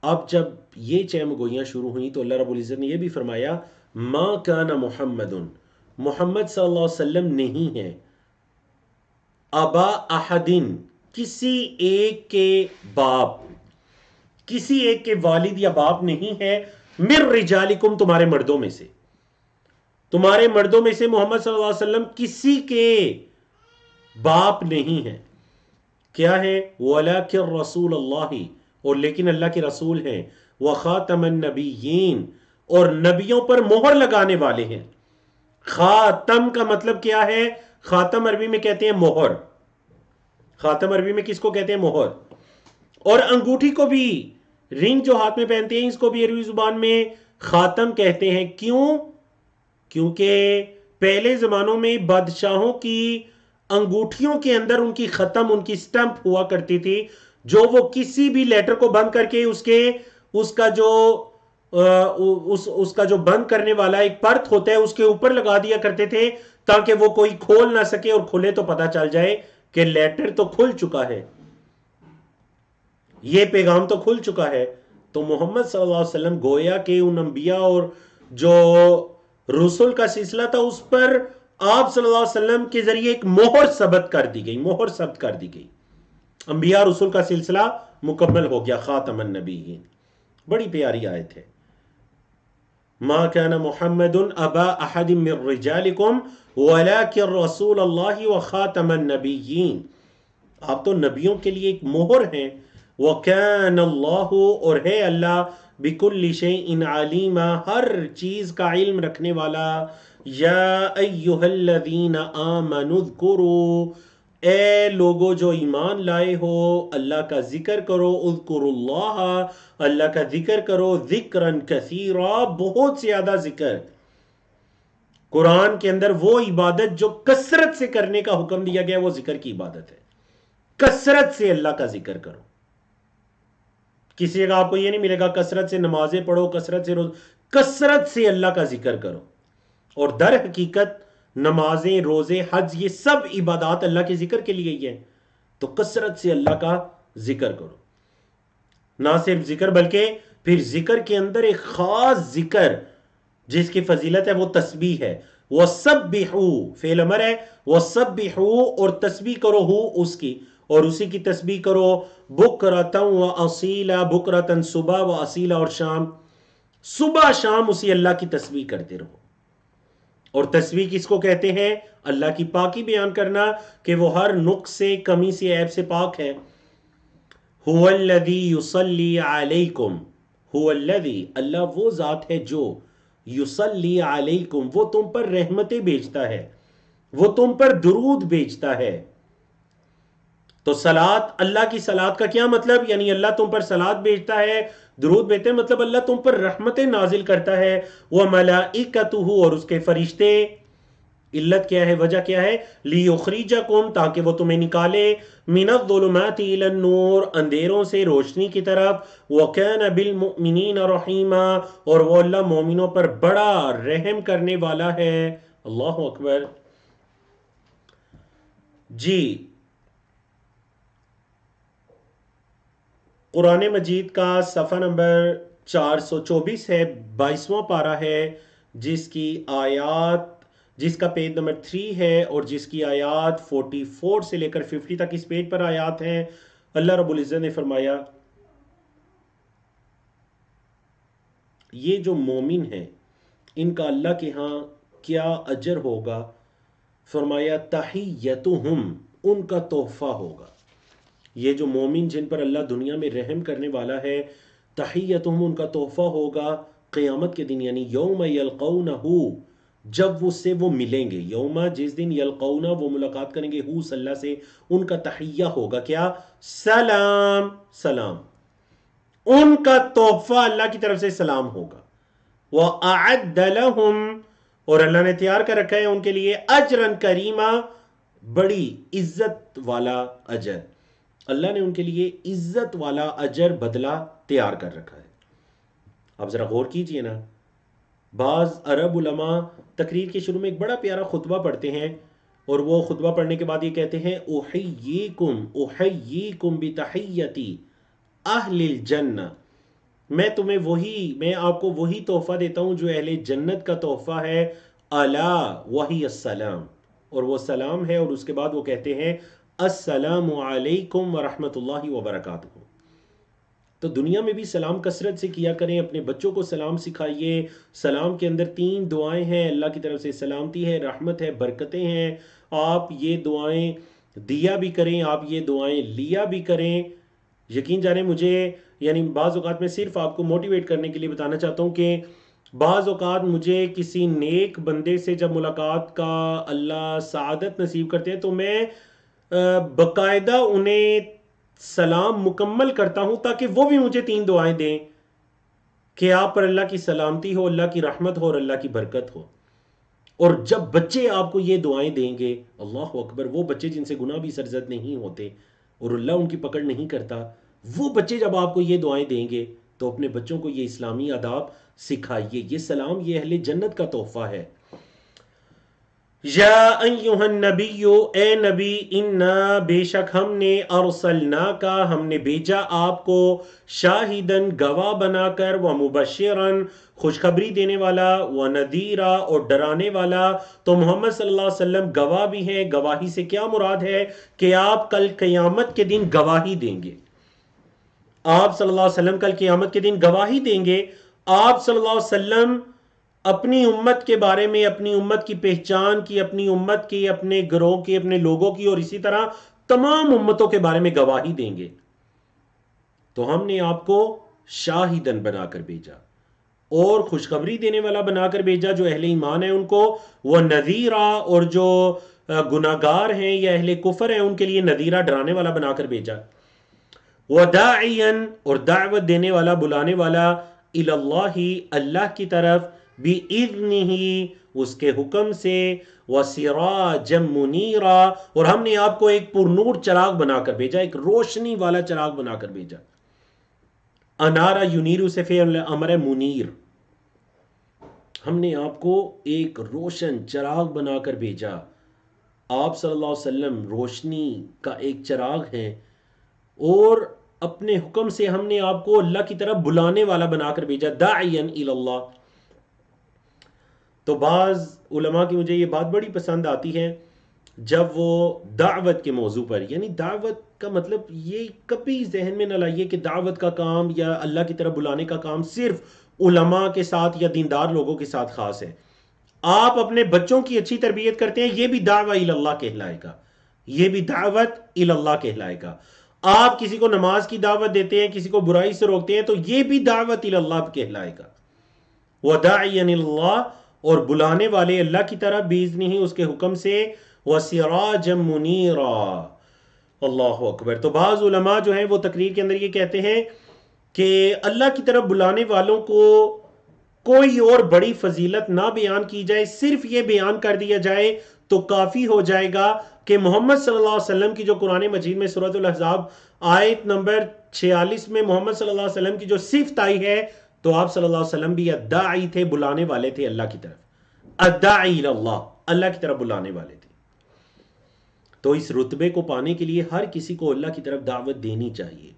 اب جب یہ چہم گوئیاں شروع ہوئیں تو اللہ رب العزت نے یہ بھی فرمایا، ما کان محمد، محمد صلی اللہ علیہ وسلم نہیں ہے، ابا احدن، کسی ایک کے باپ، کسی ایک کے والد یا باپ نہیں ہے، من رجالکم، تمہارے مردوں میں سے. تمہارے مردوں میں سے محمد صلی اللہ علیہ وسلم کسی کے باپ نہیں ہیں. کیا ہے؟ وَلَكِنْ رَسُولَ اللَّهِ، اور لیکن اللہ کے رسول ہیں، وَخَاتَمَ النَّبِيِّينَ، اور نبیوں پر مہر لگانے والے ہیں. خاتم کا مطلب کیا ہے؟ خاتم عربی میں کہتے ہیں مہر. خاتم عربی میں کس کو کہتے ہیں؟ مہر. اور انگوٹھی کو بھی، رنگ جو ہاتھ میں پہنتے ہیں، اس کو بھی عربی زبان میں خاتم کہتے ہیں. کیوں؟ کیونکہ پہلے زمانوں میں بادشاہوں کی انگوٹھیوں کے اندر ان کی ختم، ان کی سٹمپ ہوا کرتی تھی، جو وہ کسی بھی لیٹر کو بند کر کے اس کا جو بند کرنے والا ایک پرت ہوتا ہے اس کے اوپر لگا دیا کرتے تھے، تاکہ وہ کوئی کھول نہ سکے، اور کھلے تو پتا چل جائے کہ لیٹر تو کھل چکا ہے، یہ پیغام تو کھل چکا ہے. تو محمد صلی اللہ علیہ وسلم گویا کہ ان انبیاء اور جو رسول کا سلسلہ تھا اس پر آپ صلی اللہ علیہ وسلم کے ذریعے ایک مہر ثبت کر دی گئی، مہر ثبت کر دی گئی. انبیاء رسول کا سلسلہ مکمل ہو گیا. خاتم النبیین، بڑی پیاری آیت ہے. ما كان محمد ابا احد من رجالکم ولكن رسول اللہ وخاتم النبیین. آپ تو نبیوں کے لیے ایک مہر ہیں. وَكَانَ اللَّهُ، اور ہے اللہ، بِكُلِّ شَيْءٍ عَلِيمًا، ہر چیز کا علم رکھنے والا. یا ایھا الذین آمنوا اذکروا، اے لوگو جو ایمان لائے ہو، اللہ کا ذکر کرو. اذکروا اللہ، اللہ کا ذکر کرو. ذکرا کثیرا، بہت زیادہ ذکر. قرآن کے اندر وہ عبادت جو کثرت سے کرنے کا حکم دیا گیا وہ ذکر کی عبادت ہے. کثرت سے اللہ کا ذکر کرو. کسی جگہ آپ کو یہ نہیں ملے گا کثرت سے نمازیں پڑھو، کثرت سے اللہ کا ذکر کرو. اور در حقیقت نمازیں، روزے، حج، یہ سب عبادات اللہ کے ذکر کے لیے ہی ہیں. تو کثرت سے اللہ کا ذکر کرو. نہ صرف ذکر بلکہ پھر ذکر کے اندر ایک خاص ذکر جس کی فضیلت ہے وہ تسبیح ہے. وَسَبِّحُوا، فعل امر ہے. وَسَبِّحُوا، اور تسبیح کرو ہو اس کی، اور اسی کی تسبیح کرو. بُکْرَةً وَأَصِيلًا، بُکْرَةً صبح، وَأَصِيلًا اور شام. صبح شام اسی اللہ کی تسبیح کرتے رہو. اور تسبیح کس کو کہتے ہیں؟ اللہ کی پاکی بیان کرنا کہ وہ ہر نقص سے، کمی سے، عیب سے پاک ہے. هُوَ الَّذِي يُصَلِّي عَلَيْكُمْ، هُوَ الَّذِي، اللہ وہ ذات ہے جو یصلی علیکم، وہ تم پر رحمتیں بھیجتا ہے، وہ تم پر درود بھیجتا ہے. تو صلاۃ، اللہ کی صلاۃ کا کیا مطلب؟ یعنی اللہ تم پر صلاۃ بھیجتا ہے، درود بھیجتے ہیں، مطلب اللہ تم پر رحمتیں نازل کرتا ہے. وَمَلَائِکَتُهُ، اور اس کے فرشتے. علت کیا ہے؟ وجہ کیا ہے؟ لِيُخْرِجَكُمْ، تاکہ وہ تمہیں نکالے. مِنَ الظُّلُمَاتِ إِلَى النُّورِ، اندھیروں سے روشنی کی طرف. وَكَانَ بِالْمُؤْمِنِينَ رَحِيمًا، اور وہ اللہ مومنوں پر بڑا رحم کرنے والا ہے. اللہ اکبر. جی، قرآن مجید کا صفحہ نمبر 424 ہے، 22واں پارہ ہے، جس کی آیات، جس کا پیج نمبر 3 ہے، اور جس کی آیات 44 سے لے کر 50 تک اس پیج پر آیات ہیں. اللہ رب العزت نے فرمایا یہ جو مومن ہیں ان کا اللہ کے ہاں کیا اجر ہوگا. فرمایا تحیتہم، ان کا تحفہ ہوگا. یہ جو مومن جن پر اللہ دنیا میں رحم کرنے والا ہے، تحیتہم، ان کا تحفہ ہوگا قیامت کے دن، یعنی یوم یلقونہ، جب وہ سے وہ ملیں گے. یوم، جس دن، یلقونہ، وہ ملاقات کریں گے، ہو، صلی اللہ سے، ان کا تحیہ ہوگا کیا؟ سلام. سلام، ان کا تحفہ اللہ کی طرف سے سلام ہوگا. وَأَعَدَّ لَهُمْ، اور اللہ نے تیار کر رکھا ہے ان کے لیے اجرن کریما، بڑی عزت والا اجر. اللہ نے ان کے لیے عزت والا اجر، بدلہ تیار کر رکھا ہے. آپ ذرا غور کیجئے نا. بعض عرب علماء تقریر کے شروع میں ایک بڑا پیارا خطبہ پڑھتے ہیں، اور وہ خطبہ پڑھنے کے بعد یہ کہتے ہیں احییکم بتحیتی اہل الجنہ، میں آپ کو وہی تحفہ دیتا ہوں جو اہل جنت کا تحفہ ہے. الا وہی السلام، اور وہ سلام ہے. اور اس کے بعد وہ کہتے ہیں السلام علیکم ورحمۃ اللہ وبرکاتہ. تو دنیا میں بھی سلام کثرت سے کیا کریں، اپنے بچوں کو سلام سکھائیے۔ سلام کے اندر 3 دعائیں ہیں، اللہ کی طرف سے سلامتی ہے، رحمت ہے، برکتیں ہیں۔ آپ یہ دعائیں دیا بھی کریں، آپ یہ دعائیں لیا بھی کریں۔ یقین جانیں مجھے یعنی بعض اوقات میں صرف آپ کو موٹیویٹ کرنے کے لیے بتانا چاہتا ہوں کہ بعض اوقات مجھے کسی نیک بندے سے جب ملاقات کا اللہ سعادت نصیب کرتے ہیں تو میں باقاعدہ انہیں سلام مکمل کرتا ہوں تاکہ وہ بھی مجھے 3 دعائیں دیں کہ آپ پر اللہ کی سلامتی ہو، اللہ کی رحمت ہو اور اللہ کی برکت ہو۔ اور جب بچے آپ کو یہ دعائیں دیں گے، اللہ اکبر، وہ بچے جن سے گناہ بھی سرزد نہیں ہوتے اور اللہ ان کی پکڑ نہیں کرتا، وہ بچے جب آپ کو یہ دعائیں دیں گے تو اپنے بچوں کو یہ اسلامی آداب سکھائیے۔ یہ سلام یہ اہل جنت کا تحفہ ہے۔ یا ایہا النبی، اے نبی، انا بے شک ہم نے ارسلناکا ہم نے بھیجا آپ کو، شاہدن گواہ بنا کر، ومبشرن خوشخبری دینے والا، ونذیرا اور ڈرانے والا۔ تو محمد صلی اللہ علیہ وسلم گواہ بھی ہیں۔ گواہی سے کیا مراد ہے کہ آپ کل قیامت کے دن گواہی دیں گے۔ آپ صلی اللہ علیہ وسلم کل قیامت کے دن گواہی دیں گے۔ آپ صلی اللہ علیہ وسلم اپنی امت کے بارے میں، اپنی امت کی پہچان کی، اپنی امت کی، اپنے گروہ کی، اپنے لوگوں کی اور اسی طرح تمام امتوں کے بارے میں گواہی دیں گے۔ تو ہم نے آپ کو شاہدن بنا کر بھیجا اور خوشخبری دینے والا بنا کر بھیجا جو اہل ایمان ہیں ان کو، وہ نذیرا اور جو گناہگار ہیں یا اہل کفر ہیں ان کے لیے نذیرا ڈرانے والا بنا کر بھیجا، وداعیا اور دعوت دینے والا، بلانے والا، الی اللہ اللہ کی طرف، بِإِذْنِهِ اس کے حکم سے، وَسِرَاجًا مُنِيرًا اور ہم نے آپ کو ایک پرنور چراغ بنا کر بھیجا، ایک روشنی والا چراغ بنا کر بھیجا۔ انارا ینیرو سے فعل امر منیر، ہم نے آپ کو ایک روشن چراغ بنا کر بھیجا۔ آپ صلی اللہ علیہ وسلم روشنی کا ایک چراغ ہیں اور اپنے حکم سے ہم نے آپ کو اللہ کی طرف بلانے والا بنا کر بھیجا، داعیا الی اللہ۔ تو بعض علماء کی مجھے یہ بات بڑی پسند آتی ہے جب وہ دعوت کے موضوع پر، یعنی دعوت کا مطلب یہ کبھی ذہن میں نہ لائیے کہ دعوت کا کام یا اللہ کی طرف بلانے کا کام صرف علماء کے ساتھ یا دیندار لوگوں کے ساتھ خاص ہے۔ آپ اپنے بچوں کی اچھی تربیت کرتے ہیں، یہ بھی دعوت الی اللہ کہلائے گا، یہ بھی دعوت الی اللہ کہلائے گا۔ آپ کسی کو نماز کی دعوت دیتے ہیں، کسی کو برائی سے روکتے ہیں، تو یہ بھی دعوت الی اللہ کہلائے گا۔ وداعیا الی اللہ اور بلانے والے اللہ کی طرف، باذنہ اس کے حکم سے، وسراجا منیرا، اللہ اکبر۔ تو بعض علماء جو ہیں وہ تقریر کے اندر یہ کہتے ہیں کہ اللہ کی طرف بلانے والوں کو کوئی اور بڑی فضیلت نہ بیان کی جائے، صرف یہ بیان کر دیا جائے تو کافی ہو جائے گا کہ محمد صلی اللہ علیہ وسلم کی جو قرآن مجید میں سورۃ الاحزاب آیت نمبر 46 میں محمد صلی اللہ علیہ وسلم کی جو صفت آئی ہے، تو آپ صلی اللہ علیہ وسلم بھی الداعی تھے، بلانے والے تھے اللہ کی طرف، الداعی الی اللہ، اللہ کی طرف بلانے والے تھے۔ تو اس رتبے کو پانے کے لیے ہر کسی کو اللہ کی طرف دعوت دینی چاہیے۔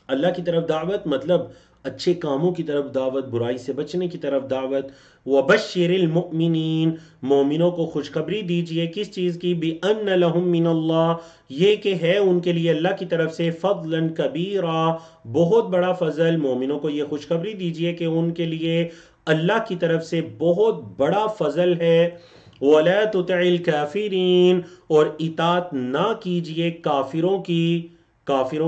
اللہ کی طرف دعوت مطلب اچھے کاموں کی طرف دعوت، برائی سے بچنے کی طرف دعوت۔ وَبَشِّرِ الْمُؤْمِنِينَ مومنوں کو خوشخبری دیجئے، کس چیز کی؟ بِأَنَّ لَهُم مِّنَ اللَّهِ یہ کہ ہے ان کے لیے اللہ کی طرف سے، فضلاً کبیرا بہت بڑا فضل۔ مومنوں کو یہ خوشخبری دیجئے کہ ان کے لیے اللہ کی طرف سے بہت بڑا فضل ہے۔ وَلَا تُطِعِ الْكَافِرِينَ اور اطاعت نہ کیجئے کافروں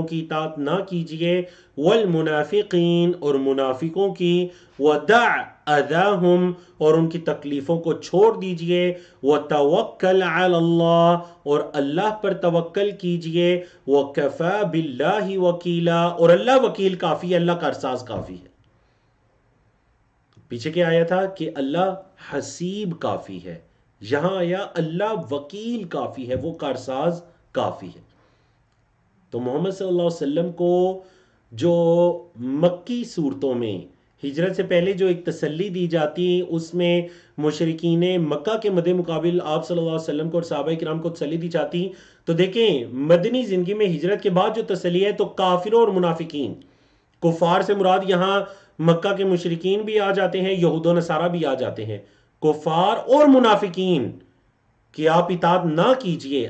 کی اطاعت نہ کیجئے، والمنافقین اور منافقوں کی، ودع اذاہم اور ان کی تکلیفوں کو چھوڑ دیجئے، وتوکل علی اللہ اور اللہ پر توکل کیجئے، وکفی باللہ وکیلا اور اللہ وکیل کافی ہے، اللہ کارساز کافی ہے۔ پیچھے کیا آیا تھا کہ اللہ حسیب کافی ہے، یہاں آیا اللہ وکیل کافی ہے، وہ کارساز کافی ہے۔ تو محمد صلی اللہ علیہ وسلم کو جو مکی صورتوں میں ہجرت سے پہلے جو ایک تسلی دی جاتی، اس میں مشرکین مکہ کے مد مقابل آپ صلی اللہ علیہ وسلم کو اور صحابہ کرام کو تسلی دی جاتی، تو دیکھیں مدنی زندگی میں ہجرت کے بعد جو تسلی ہے تو کافروں اور منافقین، کفار سے مراد یہاں مکہ کے مشرکین بھی آ جاتے ہیں، یہود و نصارہ بھی آ جاتے ہیں، کفار اور منافقین کہ آپ اطاعت نہ کیجئے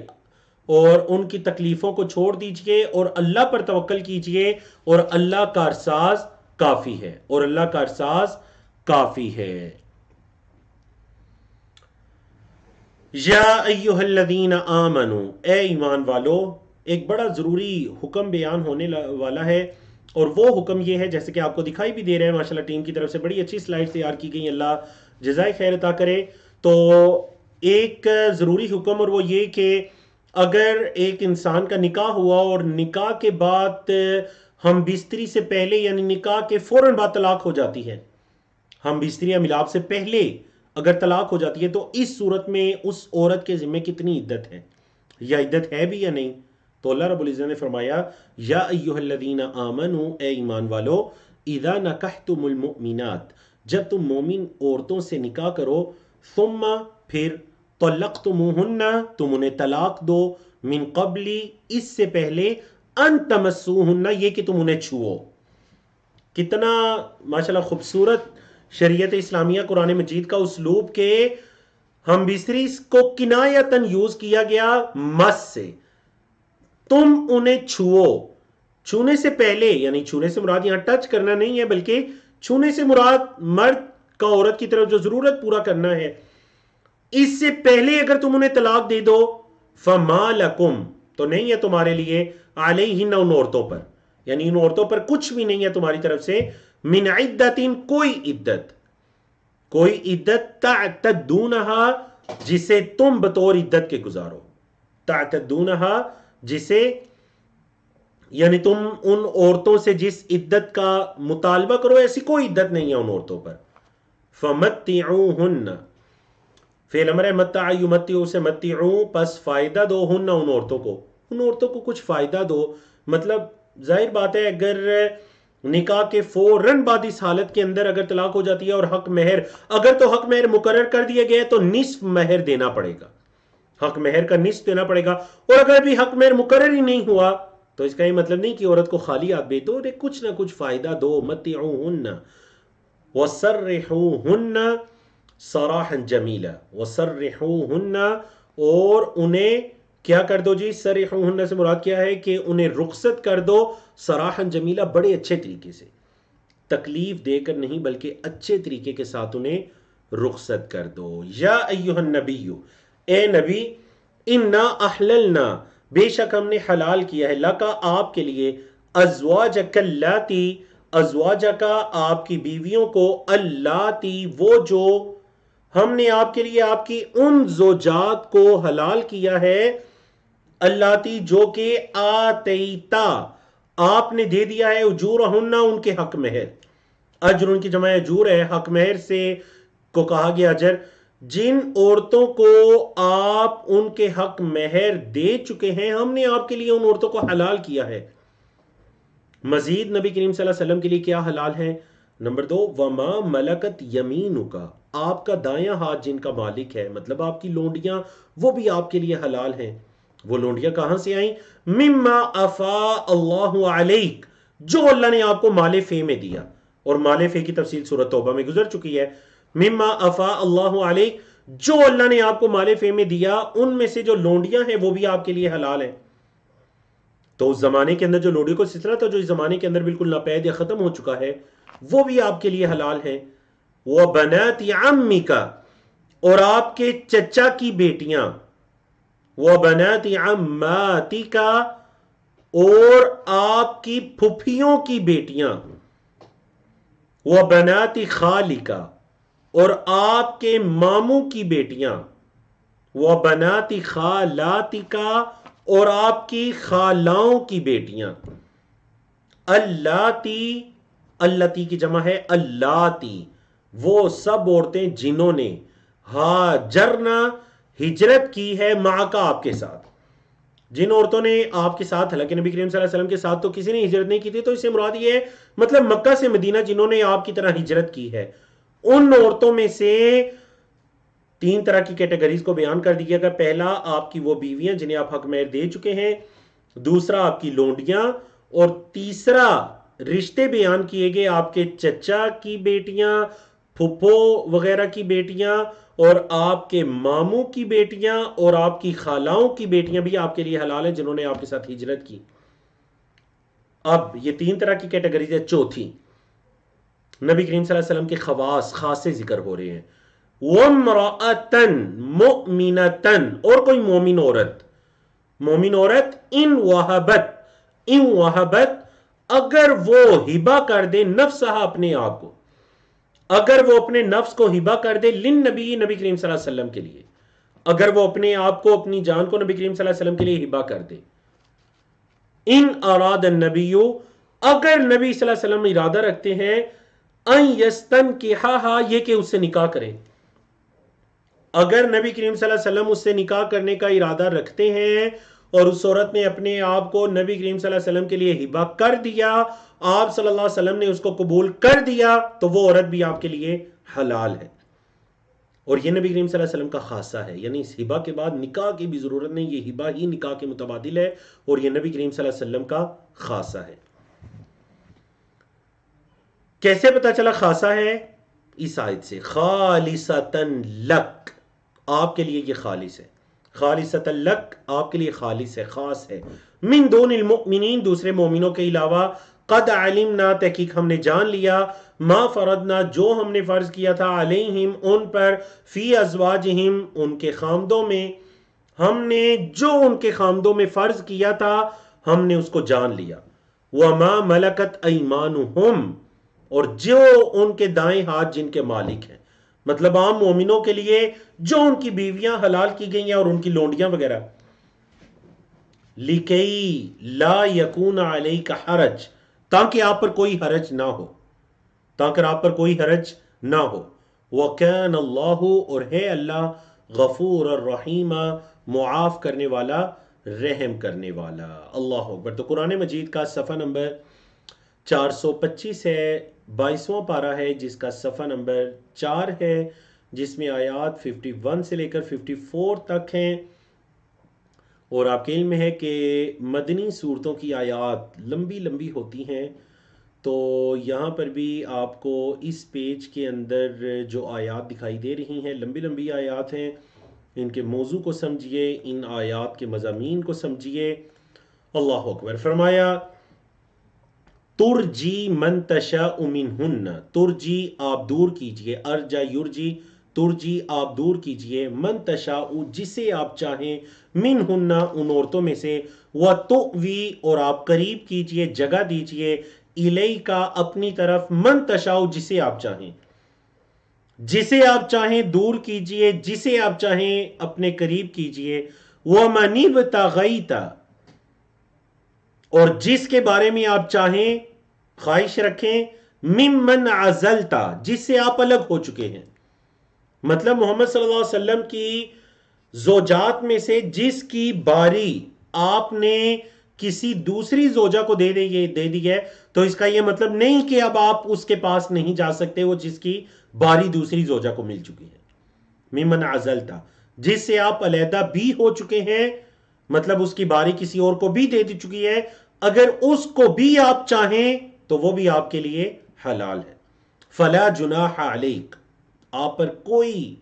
اور ان کی تکلیفوں کو چھوڑ دیجئے اور اللہ پر توکل کیجئے، اور اللہ کارساز کافی ہے، اور اللہ کارساز کافی ہے۔ یا ایہا الذین آمنو، اے ایمان والو، ایک بڑا ضروری حکم بیان ہونے والا ہے، اور وہ حکم یہ ہے، جیسے کہ آپ کو دکھائی بھی دے رہے ہیں ماشاءاللہ ٹیم کی طرف سے بڑی اچھی سلائڈ تیار کی گئی، اللہ جزائے خیر عطا کرے۔ تو ایک ضروری حکم، اور وہ یہ کہ اگر ایک انسان کا نکاح ہوا اور نکاح کے بعد ہم بستری سے پہلے، یعنی نکاح کے فوراً بعد طلاق ہو جاتی ہے، ہم بستری یا ملاپ سے پہلے اگر طلاق ہو جاتی ہے، تو اس صورت میں اس عورت کے ذمہ کتنی عدت ہے، یا عدت ہے بھی یا نہیں؟ تو اللہ رب العزت نے فرمایا یا ایہا الذین آمنو، اے ایمان والو، اذا نکحتم المؤمنات، جب تم مومن عورتوں سے نکاح کرو، ثم پھر طلقتموہن، تم انہیں طلاق دو، من قبلی، اس سے پہلے، ان تمسوہن، یہ کہ تم انہیں چھوؤ۔ کتنا ماشاءاللہ خوبصورت شریعت اسلامیہ قرآن مجید کا اسلوب کہ ہم بستری کو کنایتاً یوز کیا گیا مس سے، تم انہیں چھوؤ۔ چھونے سے پہلے، یعنی چھونے سے مراد یہاں ٹچ کرنا نہیں ہے، بلکہ چھونے سے مراد مرد کا عورت کی طرف جو ضرورت پورا کرنا ہے، اس سے پہلے اگر تم انہیں طلاق دے دو، فما لکم، تو نہیں ہے تمہارے لیے، علیہن، ان عورتوں پر، یعنی ان عورتوں پر کچھ بھی نہیں ہے تمہاری طرف سے، من عدت، کوئی عدت، کوئی عدت، تعتدونہا، جسے تم بطور عدت کے گزارو، تعتدونہا، جسے یعنی تم ان عورتوں سے جس عدت کا مطالبہ کرو، ایسی کوئی عدت نہیں ہے ان عورتوں پر۔ فمتعوہن، فعل امر ہے، متع یمتع سے متعو، پس فائدہ دو، ہن، ان عورتوں کو، ان عورتوں کو کچھ فائدہ دو۔ مطلب ظاہر بات ہے اگر نکاح کے فوراً بعد اس حالت کے اندر اگر طلاق ہو جاتی ہے اور حق مہر، اگر تو حق مہر مقرر کر دیا گیا تو نصف مہر دینا پڑے گا، حق مہر کا نصف دینا پڑے گا، اور اگر بھی حق مہر مقرر ہی نہیں ہوا تو اس کا یہ مطلب نہیں کہ عورت کو خالی ہاتھ بھیج دو، کچھ نہ کچھ فائدہ دو۔ متعوہن وسرحوہن سراحا جمیلا، وسرحوہن، اور انہیں کیا کر دو جی، سرحوہن سے مراد کیا ہے کہ انہیں رخصت کر دو، سراحا جمیلا، بڑے اچھے طریقے سے، تکلیف دے کر نہیں بلکہ اچھے طریقے کے ساتھ انہیں رخصت کر دو۔ یا ایہا النبی، اے نبی، انا احللنا، بے شک ہم نے حلال کیا ہے، لکا، آپ کے لیے، ازواجک اللاتی، ازواجکا، آپ کی بیویوں کو، اللاتی، وہ جو ہم نے آپ کے لیے آپ کی ان زوجات کو حلال کیا ہے، اللاتی، جو کہ آتیتا، آپ نے دے دیا ہے، اجورہن، ان کے حق مہر، اجر ان کی جمع اجور ہے، حق مہر سے کو کہا گیا اجر، جن عورتوں کو آپ ان کے حق مہر دے چکے ہیں، ہم نے آپ کے لیے ان عورتوں کو حلال کیا ہے۔ مزید نبی کریم صلی اللہ علیہ وسلم کے لیے کیا حلال ہے؟ نمبر 2، وما ملکت یمینکا، آپ کا دایاں ہاتھ جن کا مالک ہے، مطلب آپ کی لونڈیاں، وہ بھی آپ کے لیے حلال ہیں۔ وہ لونڈیاں کہاں سے آئیں؟ مما افاء اللہ علیک، جو اللہ نے آپ کو مال فے میں دیا، اور مال فے کی تفصیل سورۃ توبہ میں گزر چکی ہے۔ مما افاء اللہ علیک، جو اللہ نے آپ کو مال فے میں دیا، ان میں سے جو لونڈیاں ہیں وہ بھی آپ کے لیے حلال ہیں۔ تو اس زمانے کے اندر جو لونڈیوں کو سلسلہ تھا، جو اس زمانے کے اندر بالکل ناپید یا ختم ہو چکا ہے، وہ بھی آپ کے لیے حلال ہیں۔ وہ بنات عمک، اور آپ کے چچا کی بیٹیاں، وہ بنات عماتک، اور آپ کی پھپھیوں کی بیٹیاں، وہ بنات خالک، اور آپ کے ماموں کی بیٹیاں، وہ بنات خالاتک، اور آپ کی خالاؤں کی بیٹیاں، اللاتی، اللاتی کی جمع ہے اللاتی، وہ سب عورتیں جنہوں نے ہاجرنا، ہجرت کی ہے، معاکا، آپ کے ساتھ، جن عورتوں نے آپ کے ساتھ، حالانکہ نبی کریم صلی اللہ علیہ وسلم کے ساتھ تو کسی نے ہجرت نہیں کی تھی، تو اس سے مراد یہ ہے مطلب مکہ سے مدینہ جنہوں نے آپ کی طرح ہجرت کی ہے، ان عورتوں میں سے 3 طرح کی کیٹیگریز کو بیان کر دیا گیا۔ پہلا، آپ کی وہ بیویاں جنہیں آپ حق مہر دے چکے ہیں، دوسرا آپ کی لونڈیاں، اور تیسرا رشتے بیان کیے گئے آپ کے چچا کی بیٹیاں، پھپھو وغیرہ کی بیٹیاں، اور آپ کے ماموں کی بیٹیاں اور آپ کی خالاؤں کی بیٹیاں بھی آپ کے لیے حلال ہیں جنہوں نے آپ کے ساتھ ہجرت کی۔ اب یہ 3 طرح کی کیٹیگریز ہے۔ چوتھی، نبی کریم صلی اللہ علیہ وسلم کے خواص، خاصے ذکر ہو رہے ہیں۔ وَامْرَأَةً مُؤْمِنَةً، اور کوئی مومن عورت، مومن عورت، ان وہبت، اگر وہ ہبہ کر دے نفسہا، اپنے آپ کو، اگر وہ اپنے نفس کو ہبہ کر دے للنبی، نبی کریم صلی اللہ علیہ وسلم کے لیے، اگر وہ اپنے آپ کو، اپنی جان کو نبی کریم صلی اللہ علیہ وسلم کے لیے ہبہ کر دے، ان اراد النبی، اگر نبی صلی اللہ علیہ وسلم ارادہ رکھتے ہیں، ان یستنکحھا، یہ کہ اس سے نکاح کریں، اگر نبی کریم صلی اللہ علیہ وسلم اس سے نکاح کرنے کا ارادہ رکھتے ہیں اور اس عورت نے اپنے آپ کو نبی کریم صلی اللہ علیہ وسلم کے لیے ہبہ کر دیا، آپ صلی اللہ علیہ وسلم نے اس کو قبول کر دیا، تو وہ عورت بھی آپ کے لیے حلال ہے۔ اور یہ نبی کریم صلی اللہ علیہ وسلم کا خاصہ ہے، یعنی اس ہبہ کے بعد نکاح کی بھی ضرورت نہیں، یہ ہبہ ہی نکاح کے متبادل ہے، اور یہ نبی کریم صلی اللہ علیہ وسلم کا خاصہ ہے۔ کیسے پتا چلا خاصہ ہے؟ اس آیت سے، خالصتاً لک، آپ کے لیے یہ خالص ہے، خالصتاً لک، آپ کے لیے خالص ہے، خاص ہے، من دون المؤمنین، دوسرے مومنوں کے علاوہ، قد علمنا، تحقیق ہم نے جان لیا، ما فرضنا، جو ہم نے فرض کیا تھا، علیہم، ان پر، فی ازواجہم، ان کے خامدوں میں، ہم نے جو ان کے خامدوں میں فرض کیا تھا ہم نے اس کو جان لیا، وما ملکت ایمانہم، اور جو ان کے دائیں ہاتھ جن کے مالک ہیں، مطلب عام مومنوں کے لیے جو ان کی بیویاں حلال کی گئی ہیں اور ان کی لونڈیاں وغیرہ، لِكَيْ لَا يَكُونَ عَلَيْكَ حَرَج، تاکہ آپ پر کوئی حرج نہ ہو، تاکہ آپ پر کوئی حرج نہ ہو، وَكَانَ اللَّهُ، اور ہے اللہ، غفور الرحیم، معاف کرنے والا، رحم کرنے والا۔ اللہ اکبر۔ تو قرآن مجید کا صفحہ نمبر 425 ہے، 22واں پارہ ہے جس کا صفحہ نمبر 4 ہے، جس میں آیات 51 سے لے کر 54 تک ہیں۔ اور آپ کے علم میں ہے کہ مدنی صورتوں کی آیات لمبی لمبی ہوتی ہیں، تو یہاں پر بھی آپ کو اس پیج کے اندر جو آیات دکھائی دے رہی ہیں لمبی لمبی آیات ہیں، ان کے موضوع کو سمجھیے، ان آیات کے مضامین کو سمجھیے۔ اللہ اکبر۔ فرمایا ترجی من تشاء منہن، ترجی آپ دور کیجئے، ارجا یرجی، ترجی آپ دور کیجئے، من تشاء جسے آپ چاہیں، منہن ان عورتوں میں سے، وتؤوی اور آپ قریب کیجئے، جگہ دیجئے، الیکا اپنی طرف، من تشاء جسے آپ چاہیں، جسے آپ چاہیں دور کیجئے، جسے آپ چاہیں اپنے قریب کیجئے، وَمَنِ ابْتَغَيْتَ اور جس کے بارے میں آپ چاہیں خواہش رکھیں، ممن عزلتا جس سے آپ الگ ہو چکے ہیں، مطلب محمد صلی اللہ علیہ وسلم کی زوجات میں سے جس کی باری آپ نے کسی دوسری زوجہ کو دے دی ہے، تو اس کا یہ مطلب نہیں کہ اب آپ اس کے پاس نہیں جا سکتے، وہ جس کی باری دوسری زوجہ کو مل چکی ہے۔ ممن عزلتا جس سے آپ علیحدہ بھی ہو چکے ہیں، مطلب اس کی باری کسی اور کو بھی دے دی چکی ہے، اگر اس کو بھی آپ چاہیں تو وہ بھی آپ کے لیے حلال ہے۔ فلا جناح علیک، آپ پر کوئی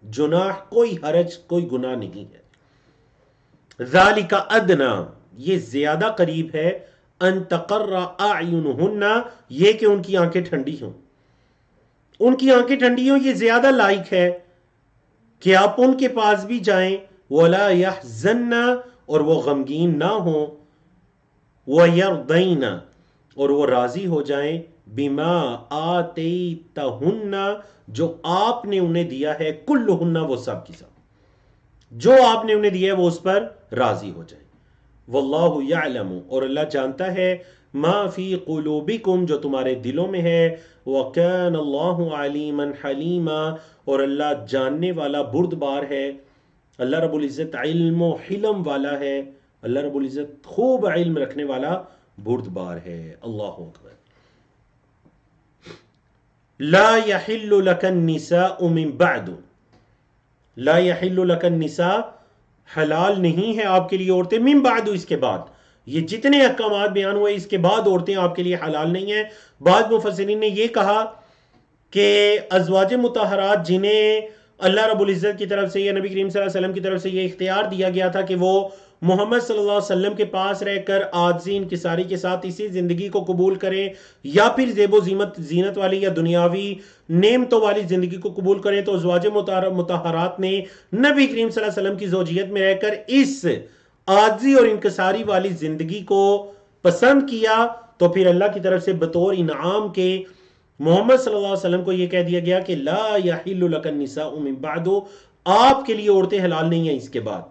جناح، کوئی حرج، کوئی گناہ نہیں ہے۔ ذالک ادنا، یہ زیادہ قریب ہے، ان تقر اعینہن، یہ کہ ان کی آنکھیں ٹھنڈی ہوں، ان کی آنکھیں ٹھنڈی ہوں، یہ زیادہ لائق ہے کہ آپ ان کے پاس بھی جائیں، ولا یحزن، اور وہ غمگین نہ ہوں، وَيَرْضَيْنَ اور وہ راضی ہو جائیں، بِمَا آتَيْتَهُنَّ جو آپ نے انہیں دیا ہے، كُلُّهُنَّ وہ سب کی سب، جو آپ نے انہیں دیا ہے وہ اس پر راضی ہو جائیں۔ وَاللَّهُ يَعْلَمُ اور اللہ جانتا ہے، مَا فِي قُلُوبِكُمْ جو تمہارے دلوں میں ہے، وَكَانَ اللَّهُ عَلِيمًا حَلِيمًا اور اللہ جاننے والا بردبار ہے، اللہ رب العزت علم و حلم والا ہے، اللہ رب العزت خوب علم رکھنے والا بردبار ہے۔ اللہ اکبر۔ لا يحل لك النساء من بعد، لا يحل لك النساء حلال نہیں ہے آپ کے لیے عورتیں، من بعد اس کے بعد، یہ جتنے احکامات بیان ہوئے اس کے بعد عورتیں آپ کے لیے حلال نہیں ہیں۔ بعض مفسرین نے یہ کہا کہ ازواج مطہرات جنہیں اللہ رب العزت کی طرف سے یا نبی کریم صلی اللہ علیہ وسلم کی طرف سے یہ اختیار دیا گیا تھا کہ وہ محمد صلی اللہ علیہ وسلم کے پاس رہ کر عاجزی انکساری کے ساتھ اسی زندگی کو قبول کریں، یا پھر زیب و زینت والی یا دنیاوی نعمتوں والی زندگی کو قبول کریں، تو ازواج مطہرات نے نبی کریم صلی اللہ علیہ وسلم کی زوجیت میں رہ کر اس عاجزی اور انکساری والی زندگی کو پسند کیا، تو پھر اللہ کی طرف سے بطور انعام کے محمد صلی اللہ علیہ وسلم کو یہ کہہ دیا گیا کہ لا یحل لک النساء من بعد، آپ کے لیے عورتیں حلال نہیں ہیں اس کے بعد.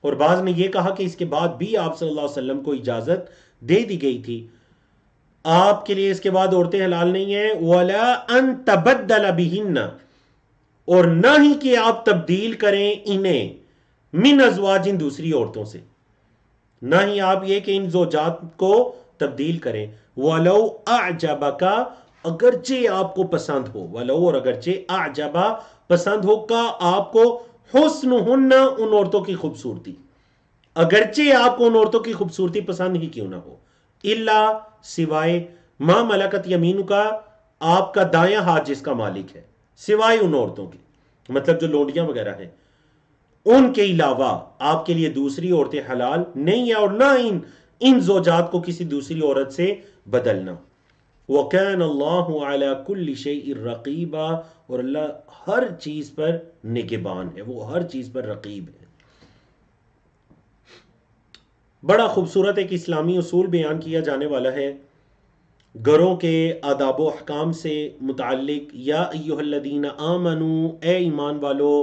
اور بعض نے یہ کہا کہ اس کے بعد بھی آپ صلی اللہ علیہ وسلم کو اجازت دے دی گئی تھی، آپ کے لیے اس کے بعد عورتیں حلال نہیں ہیں. ولا ان تبدل بہن، اور نہ ہی کہ آپ تبدیل کریں انہیں من ازواج، دوسری عورتوں سے، نہ ہی آپ یہ کہ ان زوجات کو تبدیل کریں. ولو اعجبک، اگرچہ آپ کو پسند ہو، ولو اور اگرچہ اعجبا پسند ہو کا آپ کو حسنہن، ان عورتوں کی خوبصورتی، اگرچہ آپ کو ان عورتوں کی خوبصورتی پسند ہی کیوں نہ ہو، الا سوائے ما ملکت یمین کا، آپ کا دایاں ہاتھ جس کا مالک ہے، سوائے ان عورتوں کی، مطلب جو لونڈیاں وغیرہ ہیں، ان کے علاوہ آپ کے لیے دوسری عورتیں حلال نہیں ہیں، اور نہ ان زوجات کو کسی دوسری عورت سے بدلنا. وَكَانَ اللَّهُ عَلَى كُلِّ شَيْءٍ رَقِيبًا، اور اللہ ہر چیز پر نگہبان ہے، وہ ہر چیز پر رقیب ہے. بڑا خوبصورت ایک اسلامی اصول بیان کیا جانے والا ہے گھروں کے آداب و احکام سے متعلق. یا ایہا الذین آمنوا، اے ایمان والو،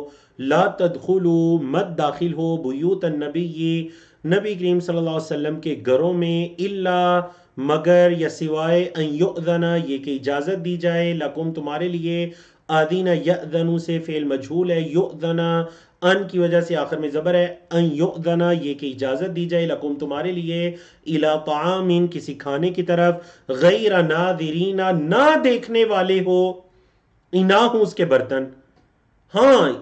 لا تدخلوا، مت داخل ہو، بیوت النبی، نبی کریم صلی اللہ علیہ وسلم کے گھروں میں، الا مگر یا سوائے ان یؤذن، یہ کہ اجازت دی جائے، لکم تمہارے لیے، آدین یأذن سے فعل مجھول ہے، یؤذن ان کی وجہ سے آخر میں زبر ہے، ان یؤذن یہ کہ اجازت دی جائے، لکم تمہارے لیے، الی طعام کسی کھانے کی طرف، غیر ناظرین نہ دیکھنے والے ہو، نہ ہوں اس کے برتن. ہاں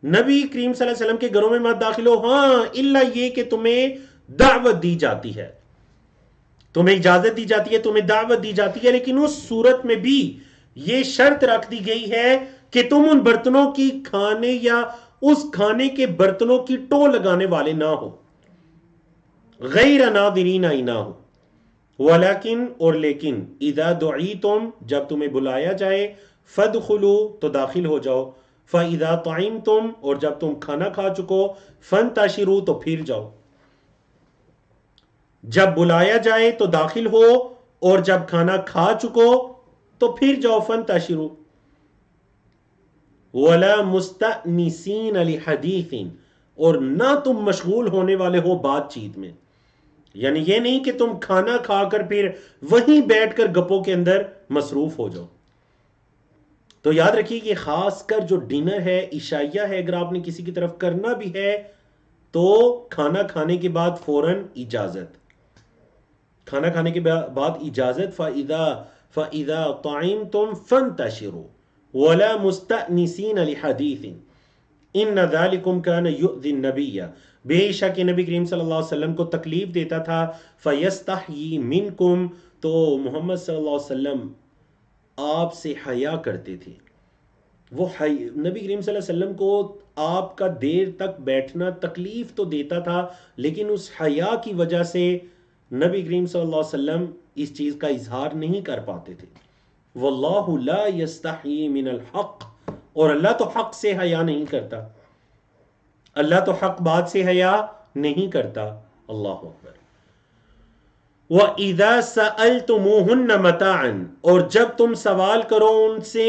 نبی کریم صلی اللہ علیہ وسلم کے گھروں میں مت داخل ہو، ہاں الا یہ کہ تمہیں دعوت دی جاتی ہے، تمہیں اجازت دی جاتی ہے، تمہیں دعوت دی جاتی ہے، لیکن اس صورت میں بھی یہ شرط رکھ دی گئی ہے کہ تم ان برتنوں کی کھانے یا اس کھانے کے برتنوں کی ٹو لگانے والے نہ ہو، غیر ناظرین نہ ہو. ولیکن اور لیکن، اذا دعیتم جب تمہیں بلایا جائے، فادخلوا تو داخل ہو جاؤ، فاذا طعمتم اور جب تم کھانا کھا چکو، فانتشروا تو پھر جاؤ. جب بلایا جائے تو داخل ہو، اور جب کھانا کھا چکو تو پھر جاؤ، فانتشروا. ولا مستأنسین لحدیث، اور نہ تم مشغول ہونے والے ہو بات چیت میں، یعنی یہ نہیں کہ تم کھانا کھا کر پھر وہیں بیٹھ کر گپوں کے اندر مصروف ہو جاؤ. تو یاد رکھیے کہ خاص کر جو ڈنر ہے، عشائیہ ہے، اگر آپ نے کسی کی طرف کرنا بھی ہے تو کھانا کھانے کے بعد فوراً اجازت، کھانا کھانے کے بعد اجازت. فَإِذَا طَعِمْتُمْ فَانْتَشِرُوا وَلَا مُسْتَأْنِسِينَ لِحَدِيثٍ إِنَّ ذَلِكُمْ كَانَ يُؤْذِي النَّبِيَّ، بے شک نبی کریم صلی اللہ علیہ وسلم کو تکلیف دیتا تھا. فَيَسْتَحْيِي مِنْكُمْ، تو محمد صلی اللہ علیہ وسلم آپ سے حیا کرتے تھے. وہ نبی کریم صلی اللہ علیہ وسلم کو آپ کا دیر تک بیٹھنا تکلیف تو دیتا تھا، لیکن اس حیا کی وجہ سے نبی کریم صلی اللہ علیہ وسلم اس چیز کا اظہار نہیں کر پاتے تھے. واللہ لا یستحیی من الحق، اور اللہ تو حق سے حیا نہیں کرتا، اللہ تو حق بات سے حیا نہیں کرتا. اللہ اکبر. وَإِذَا سَأَلْتُمُوهُنَّ مَتَاعًا، اور جب تم سوال کرو ان سے،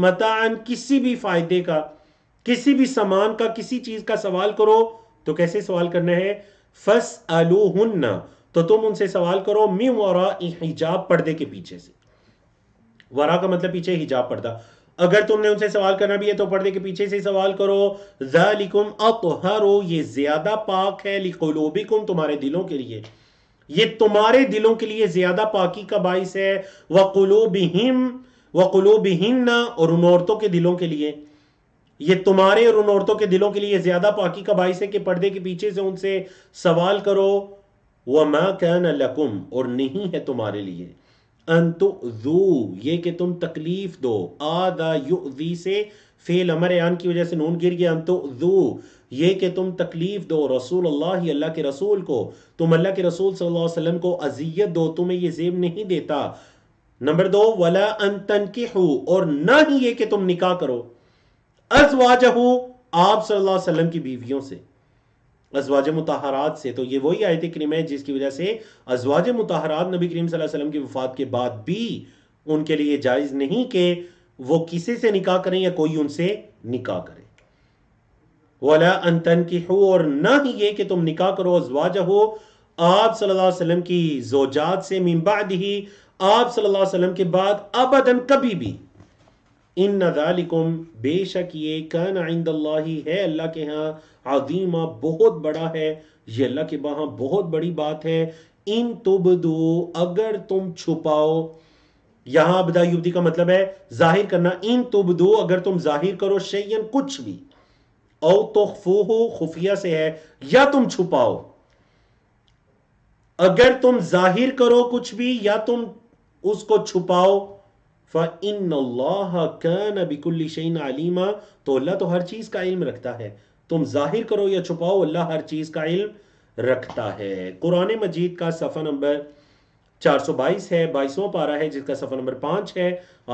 متاعًا کسی بھی فائدے کا، کسی بھی سامان کا، کسی چیز کا سوال کرو، تو کیسے سوال کرنا ہے؟ فَاسْأَلُوهُنَّ، تو تم ان سے سوال کرو، مِن وَرَاءِ حجاب، پردے کے پیچھے سے. ورا کا مطلب پیچھے، حجاب پردہ. اگر تم نے ان سے سوال کرنا بھی ہے تو پردے کے پیچھے سے سوال کرو. ذَلِكُمْ أَطْهَرُ، یہ زیادہ پاک ہے، لِقُلُوبِكُمْ تمہارے دلوں کے لیے، یہ تمہارے دلوں کے لیے زیادہ پاکی کا باعث ہے. وَقُلُوبِهِنَّ، اور ان عورتوں کے دلوں کے لیے، یہ تمہارے اور ان عورتوں کے دلوں کے لیے زیادہ پاکی کا باعث ہے کہ پردے کے پیچھے سے ان سے سوال کرو. وَمَا كَانَ لَكُمْ، اور نہیں ہے تمہارے لیے، ان تؤذو یہ کہ تم تکلیف دو، آدھا یؤذی سے فعل امر آن کی وجہ سے نون گر گیا، ان تؤذو یہ کہ تم تکلیف دو رسول اللہ اللہ کے رسول کو، تم اللہ کے رسول صلی اللہ علیہ وسلم کو اذیت دو، تمہیں یہ زیب نہیں دیتا۔ نمبر 2 ولا ان تنکحوا اور نہ ہی یہ کہ تم نکاح کرو، ازواجہ آپ صلی اللہ علیہ وسلم کی بیویوں سے، ازواج مطہرات سے۔ تو یہ وہی آیت کریمہ ہے جس کی وجہ سے ازواج مطہرات نبی کریم صلی اللہ علیہ وسلم کی وفات کے بعد بھی ان کے لیے جائز نہیں کہ وہ کسی سے نکاح کریں یا کوئی ان سے نکاح کرے۔ وَلَا أَن تَنْكِحُوا اور نہ ہی یہ کہ تم نکاح کرو ازواجہ آپ صلی اللہ علیہ وسلم کی زوجات سے، من بعدہ آپ صلی اللہ علیہ وسلم کے بعد، ابداً کبھی بھی۔ ان ذالکم بے شک یہ کان عند اللہ ہے اللہ کے ہاں، عظیمہ بہت بڑا ہے، یہ اللہ کے وہاں بہت بڑی بات ہے۔ ان تبدو اگر تم چھپاؤ، یہاں ابدا یبدی کا مطلب ہے ظاہر کرنا، ان تبدو اگر تم ظاہر کرو شیئن کچھ بھی، او تخفوہ خفیہ سے ہے، یا تم چھپاؤ، اگر تم ظاہر کرو کچھ بھی یا تم اس کو چھپاؤ، فَإِنَّ اللَّهَ كَانَ بِكُلِّ شَيْءٍ عَلِيمًا تو اللہ تو ہر چیز کا علم رکھتا ہے۔ تم ظاہر کرو یا چھپاؤ، اللہ ہر چیز کا علم رکھتا ہے۔ قرآن مجید کا صفحہ نمبر 422 ہے، 22واں پارہ ہے جس کا صفحہ نمبر 5 ہے،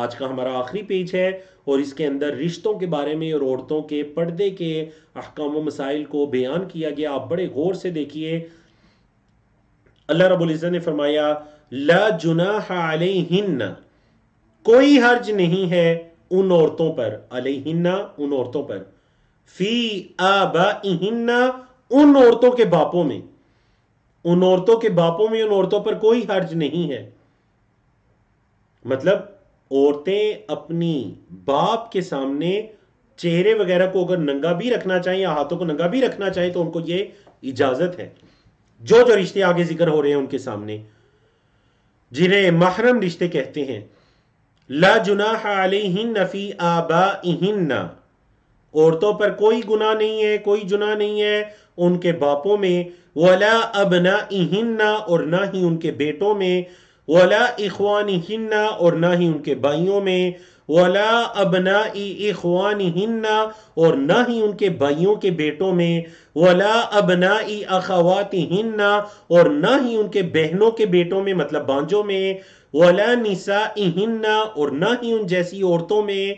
آج کا ہمارا آخری پیج ہے، اور اس کے اندر رشتوں کے بارے میں اور عورتوں کے پردے کے احکام و مسائل کو بیان کیا گیا۔ آپ بڑے غور سے دیکھیے، اللہ رب العزت نے فرمایا لا جناح علیہن کوئی حرج نہیں ہے ان عورتوں پر، علیہن ان عورتوں پر، فی آبائہن ان عورتوں کے باپوں میں، ان عورتوں کے باپوں میں ان عورتوں پر کوئی حرج نہیں ہے۔ مطلب عورتیں اپنی باپ کے سامنے چہرے وغیرہ کو اگر ننگا بھی رکھنا چاہیں یا ہاتھوں کو ننگا بھی رکھنا چاہیں تو ان کو یہ اجازت ہے۔ جو رشتے آگے ذکر ہو رہے ہیں ان کے سامنے، جنہیں محرم رشتے کہتے ہیں، لا جناح علیہن فی آبائہن عورتوں پر کوئی گناہ نہیں ہے، کوئی جناح نہیں ہے ان کے باپوں میں، ولا ابنائہن اور نہ ہی ان کے بیٹوں میں، ولا اخوانہن اور نہ ہی ان کے بھائیوں میں، ولا ابنائی اخوانہن اور نہ ہی ان کے بھائیوں کے بیٹوں میں، ولا ابنائی اخواتہن اور نہ ہی ان کے بہنوں کے بیٹوں میں مطلب بانجوں میں، ولا نسائہن اور نہ ہی ان جیسی عورتوں میں،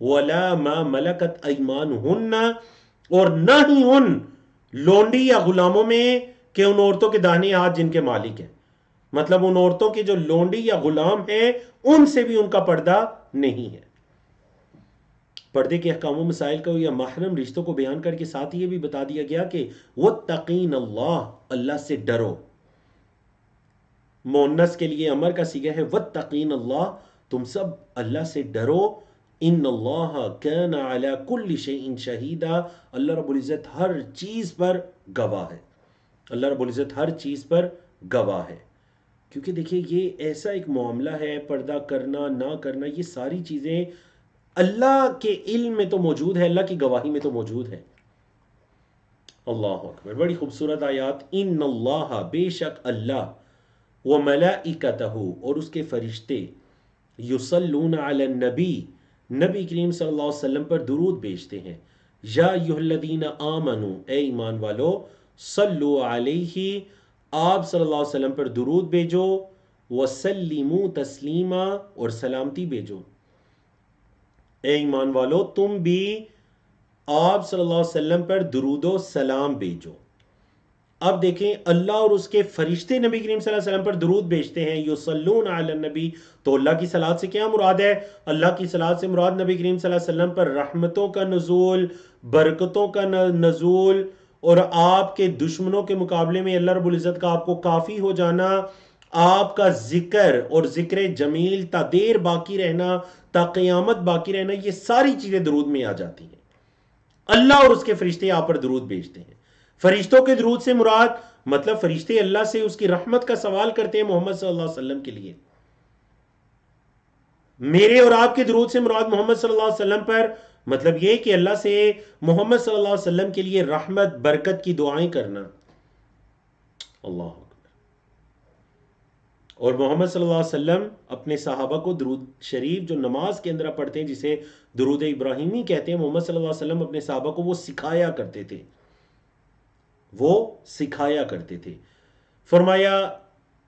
ولا ما ملکت ایمانہن اور نہ ہی ان لونڈی یا غلاموں میں کہ ان عورتوں کے داہنے ہاتھ جن کے مالک ہیں، مطلب ان عورتوں کے جو لونڈی یا غلام ہیں ان سے بھی ان کا پردہ نہیں ہے۔ پردے کے احکام و مسائل کو یا محرم رشتوں کو بیان کر کے ساتھ یہ بھی بتا دیا گیا کہ وَاتَّقِينَ اللَّهَ اللہ سے ڈرو، مؤنث کے لیے امر کا صیغہ ہے وَاتَّقِينَ اللَّهَ تم سب اللہ سے ڈرو، ان اللہ کان علی کل شیء شہیدا اللہ رب العزت ہر چیز پر گواہ ہے، اللہ رب العزت ہر چیز پر گواہ ہے۔ کیونکہ دیکھیے یہ ایسا ایک معاملہ ہے، پردہ کرنا نہ کرنا یہ ساری چیزیں اللہ کے علم میں تو موجود ہے، اللہ کی گواہی میں تو موجود ہے۔ اللہ اکبر، بڑی خوبصورت آیات۔ ان اللہ بے شک اللہ، وملائکتہ اور اس کے فرشتے، یصلون علی النبی نبی کریم صلی اللہ علیہ وسلم پر درود بھیجتے ہیں، یا ایھا الذین آمنو اے ایمان والو، صلو علیہ آپ صلی اللہ علیہ وسلم پر درود بھیجو، وسلموا تسلیما اور سلامتی بھیجو، اے ایمان والو تم بھی آپ صلی اللہ علیہ وسلم پر درود و سلام بھیجو۔ اب دیکھیں اللہ اور اس کے فرشتے نبی کریم صلی اللہ علیہ وسلم پر درود بھیجتے ہیں، یصلون علی النبی، تو اللہ کی صلاۃ سے کیا مراد ہے؟ اللہ کی صلاۃ سے مراد نبی کریم صلی اللہ علیہ وسلم پر رحمتوں کا نزول، برکتوں کا نزول، اور آپ کے دشمنوں کے مقابلے میں اللہ رب العزت کا آپ کو کافی ہو جانا، آپ کا ذکر اور ذکر جمیل تا دیر باقی رہنا، تا قیامت باقی رہنا، یہ ساری چیزیں درود میں آ جاتی ہیں۔ اللہ اور اس کے فرشتے آپ پر درود بھیجتے ہیں۔ فرشتوں کے درود سے مراد مطلب فرشتے اللہ سے اس کی رحمت کا سوال کرتے ہیں محمد صلی اللہ علیہ وسلم کے لیے۔ میرے اور آپ کے درود سے مراد محمد صلی اللہ علیہ وسلم پر مطلب یہ کہ اللہ سے محمد صلی اللہ علیہ وسلم کے لیے رحمت برکت کی دعائیں کرنا۔ اللہ اکبر۔ اور محمد صلی اللہ علیہ وسلم اپنے صحابہ کو درود شریف جو نماز کے اندر پڑھتے ہیں جسے درود ابراہیمی کہتے ہیں، محمد صلی اللہ علیہ وسلم اپنے صحابہ کو وہ سکھایا کرتے تھے، وہ سکھایا کرتے تھے۔ فرمایا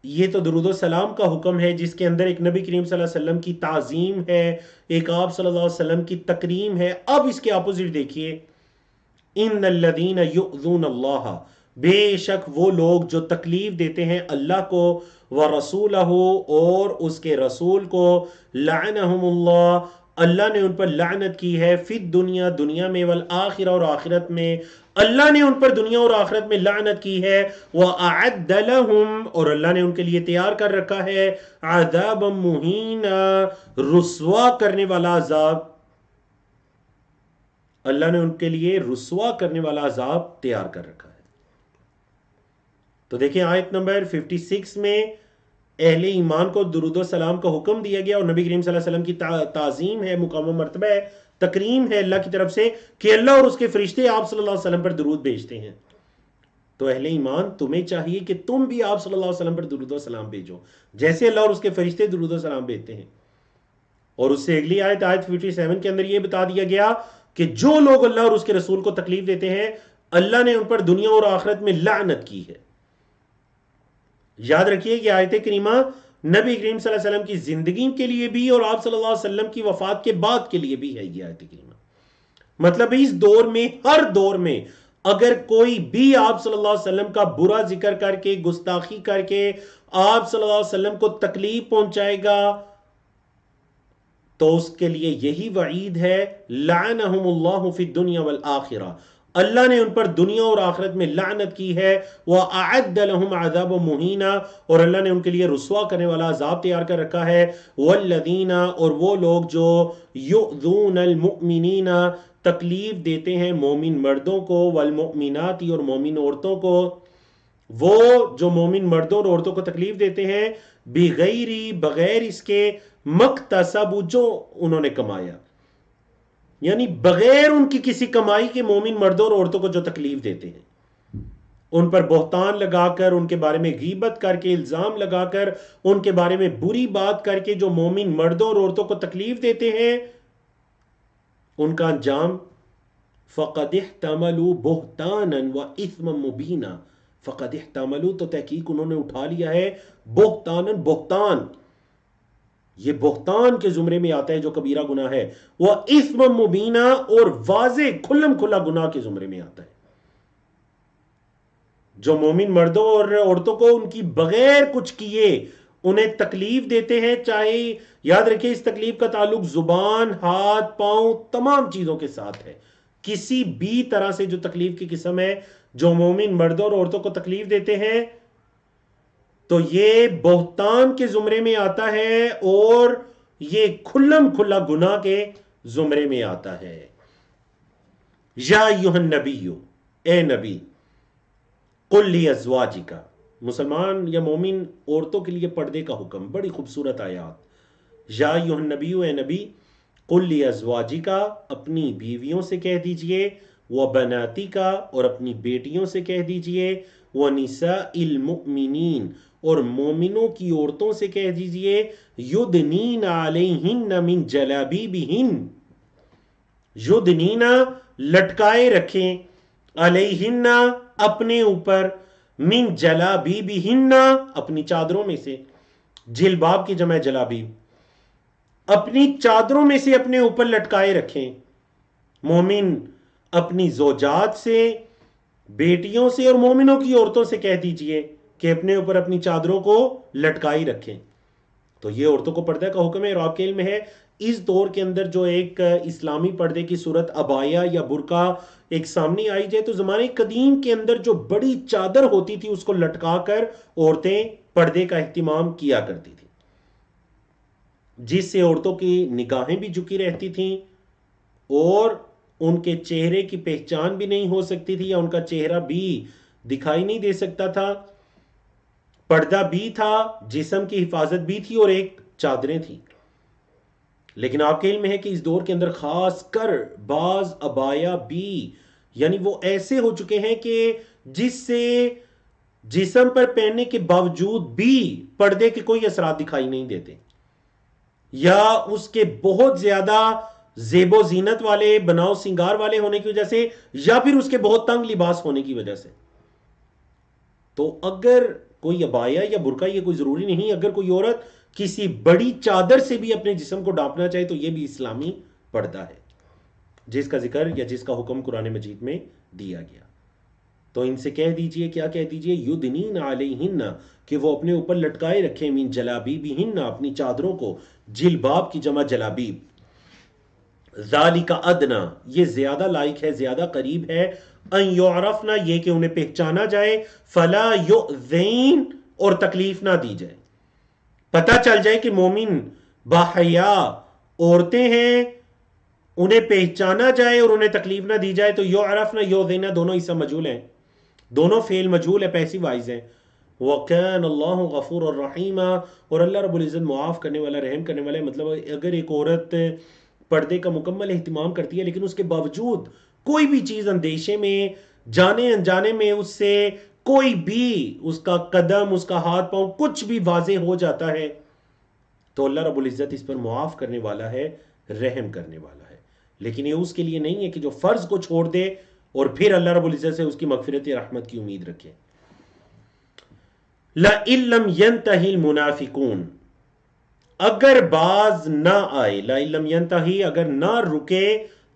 یہ تو درود و سلام کا حکم ہے جس کے اندر ایک نبی کریم صلی اللہ علیہ وسلم کی تعظیم ہے، ایک آپ صلی اللہ علیہ وسلم کی تکریم ہے۔ اب اس کے اپوزٹ دیکھیے، ان الذین یؤذون اللہ، بے شک وہ لوگ جو تکلیف دیتے ہیں اللہ کو، ورسولہ اور اس کے رسول کو، لعنہم اللہ، اللہ نے ان پر لعنت کی ہے، فی الدنیا دنیا میں، والآخرہ اور آخرت میں، اللہ نے ان پر دنیا اور آخرت میں لعنت کی ہے، وَأَعَدَّ لَهُمْ اور اللہ نے ان کے لیے تیار کر رکھا ہے، عذابا مہینا، رسوا کرنے والا عذاب، اللہ نے ان کے لیے رسوا کرنے والا عذاب تیار کر رکھا ہے۔ تو دیکھیں آیت نمبر 56 میں اہل ایمان کو درود و سلام کا حکم دیا گیا، اور نبی کریم صلی اللہ علیہ وسلم کی تعظیم ہے، مقام و مرتبہ ہے، تکریم ہے اللہ کی طرف سے کہ اللہ اور اس کے فرشتے آپ صلی اللہ علیہ وسلم پر درود بھیجتے ہیں۔ تو اہل ایمان تمہیں چاہیے کہ تم بھی آپ صلی اللہ علیہ وسلم پر درود و سلام بھیجو، جیسے اللہ اور اس کے فرشتے درود و سلام بھیجتے ہیں۔ اور اس سے اگلی آیت 57 کے اندر یہ بتا دیا گیا کہ جو لوگ اللہ اور اس کے رسول کو تکلیف دیتے ہیں اللہ نے ان پر دنیا اور آخرت میں لعنت کی ہے۔ یاد رکھیے کہ آیت کریمہ نبی کریم صلی اللہ علیہ وسلم کی زندگی کے لیے بھی اور آپ صلی اللہ علیہ وسلم کی وفات کے بعد کے لیے بھی ہے یہ آیت کریمہ۔ مطلب اس دور میں، ہر دور میں اگر کوئی بھی آپ صلی اللہ علیہ وسلم کا برا ذکر کر کے، گستاخی کر کے آپ صلی اللہ علیہ وسلم کو تکلیف پہنچائے گا تو اس کے لیے یہی وعید ہے، لعنہم اللہ فی الدنیا والآخرہ، اللہ نے ان پر دنیا اور آخرت میں لعنت کی ہے، وَأَعَدَّ لَهُمْ عَذَابًا مُهِينًا اور اللہ نے ان کے لیے رسوا کرنے والا عذاب تیار کر رکھا ہے، وَالَّذِينَ اور وہ لوگ جو يُؤْذُونَ الْمُؤْمِنِينَ تکلیف دیتے ہیں مومن مردوں کو، وَالْمُؤْمِنَاتِ اور مومن عورتوں کو، وہ جو مومن مردوں اور عورتوں کو تکلیف دیتے ہیں بغیر بغیر اس کے مکتسب جو انہوں نے کمایا، یعنی بغیر ان کی کسی کمائی کے مومن مردوں اور عورتوں کو جو تکلیف دیتے ہیں، ان پر بہتان لگا کر، ان کے بارے میں غیبت کر کے، الزام لگا کر، ان کے بارے میں بری بات کر کے جو مومن مردوں اور عورتوں کو تکلیف دیتے ہیں، ان کا انجام فَقَدِ احْتَمَلُوا بُهْتَانًا وَإِثْمًا مُبِينًا، فَقَدِ احْتَمَلُوا تو تحقیق انہوں نے اٹھا لیا ہے، بہتانًا بہتان، یہ بہتان کے زمرے میں آتا ہے جو کبیرہ گناہ ہے، وہ اثم مبینہ اور واضح کھلم کھلا گناہ کے زمرے میں آتا ہے۔ جو مومن مردوں اور عورتوں کو ان کی بغیر کچھ کیے انہیں تکلیف دیتے ہیں، چاہے یاد رکھیں اس تکلیف کا تعلق زبان، ہاتھ، پاؤں، تمام چیزوں کے ساتھ ہے، کسی بھی طرح سے جو تکلیف کی قسم ہے، جو مومن مردوں اور عورتوں کو تکلیف دیتے ہیں تو یہ بہتان کے زمرے میں آتا ہے اور یہ کھلم کھلا گناہ کے زمرے میں آتا ہے۔ یا ایھا النبی، اے نبی، قل لازواجک، مسلمان یا مومن عورتوں کے لیے پردے کا حکم، بڑی خوبصورت آیات۔ یا ایھا النبی، اے نبی، قل لازواجک، اپنی بیویوں سے کہہ دیجئے، وبناتک اور اپنی بیٹیوں سے کہہ دیجئے، ونساء المؤمنین اور مومنوں کی عورتوں سے کہہ دیجئے، یدنین علیہن من جلابیبہن، یدنین لٹکائے رکھیں، علیہن اپنے اوپر، من جلابیبہن اپنی چادروں میں سے، جلباب کی جمع جلابیب، اپنی چادروں میں سے اپنے اوپر لٹکائے رکھیں۔ مومن اپنی زوجات سے، بیٹیوں سے اور مومنوں کی عورتوں سے کہہ دیجئے کہ اپنے اوپر اپنی چادروں کو لٹکائی رکھیں۔ تو یہ عورتوں کو پردہ کا حکم ہے، اور آپ کے علم ہے اس دور کے اندر جو ایک اسلامی پردے کی صورت عبایا یا برقع ایک سامنے آئی جائے تو زمانے قدیم کے اندر جو بڑی چادر ہوتی تھی اس کو لٹکا کر عورتیں پردے کا اہتمام کیا کرتی تھی، جس سے عورتوں کی نگاہیں بھی جھکی رہتی تھیں اور ان کے چہرے کی پہچان بھی نہیں ہو سکتی تھی، یا ان کا چہرہ بھی دکھائی نہیں دے سکتا تھا، پردہ بھی تھا، جسم کی حفاظت بھی تھی اور ایک چادریں تھیں۔ لیکن آپ کے علم ہے کہ اس دور کے اندر خاص کر بعض عبایا بھی، یعنی وہ ایسے ہو چکے ہیں کہ جس سے جسم پر پہننے کے باوجود بھی پردے کے کوئی اثرات دکھائی نہیں دیتے، یا اس کے بہت زیادہ زیب و زینت والے بناؤ سنگار والے ہونے کی وجہ سے، یا پھر اس کے بہت تنگ لباس ہونے کی وجہ سے. تو اگر کوئی عبایا یا برقع، یہ کوئی ضروری نہیں، اگر کوئی عورت کسی بڑی چادر سے بھی اپنے جسم کو ڈانپنا چاہے تو یہ بھی اسلامی پردہ ہے، جس کا ذکر یا جس کا حکم قرآن مجید میں دیا گیا. تو ان سے کہہ دیجئے، کیا کہہ دیجئے، یدنین علیہن، کہ وہ اپنے اوپر لٹکائے رکھیں، من جلابیبہن، اپنی چادروں کو، جلباب کی جمع جلابیب. ذالک ادنا، یہ زیادہ لائق ہے، زیادہ قریب ہے، ان یعرفنا، یہ کہ انہیں پہچانا جائے، فلا یؤذین، اور تکلیف نہ دی جائے. پتہ چل جائے کہ مومن باحیا عورتیں ہیں، انہیں پہچانا جائے اور انہیں تکلیف نہ دی جائے. تو یعرفنا یؤذین دونوں اسم مجہول ہیں، دونوں فعل مجہول ہے، پیسو وائز ہیں. وَكَانَ اللَّهُ غَفُورًا رَحِيمًا، اور اللہ رب العزت معاف کرنے والا، رحم کرنے والا ہے. مطلب اگر ایک عورت پردے کا مکمل اہتمام کرتی ہے لیکن اس کے باوجود کوئی بھی چیز اندیشے میں، جانے انجانے میں اس سے کوئی بھی، اس کا قدم، اس کا ہاتھ پاؤں کچھ بھی واضح ہو جاتا ہے، تو اللہ رب العزت اس پر معاف کرنے والا ہے، رحم کرنے والا ہے. لیکن یہ اس کے لیے نہیں ہے کہ جو فرض کو چھوڑ دے اور پھر اللہ رب العزت سے اس کی مغفرت یا رحمت کی امید رکھے. لَإِن لَّمْ يَنْتَهِ الْمُنَافِقُونَ، اگر باز نہ آئے، لَإِن لَّمْ يَنْتَهِ، اگر نہ رکے،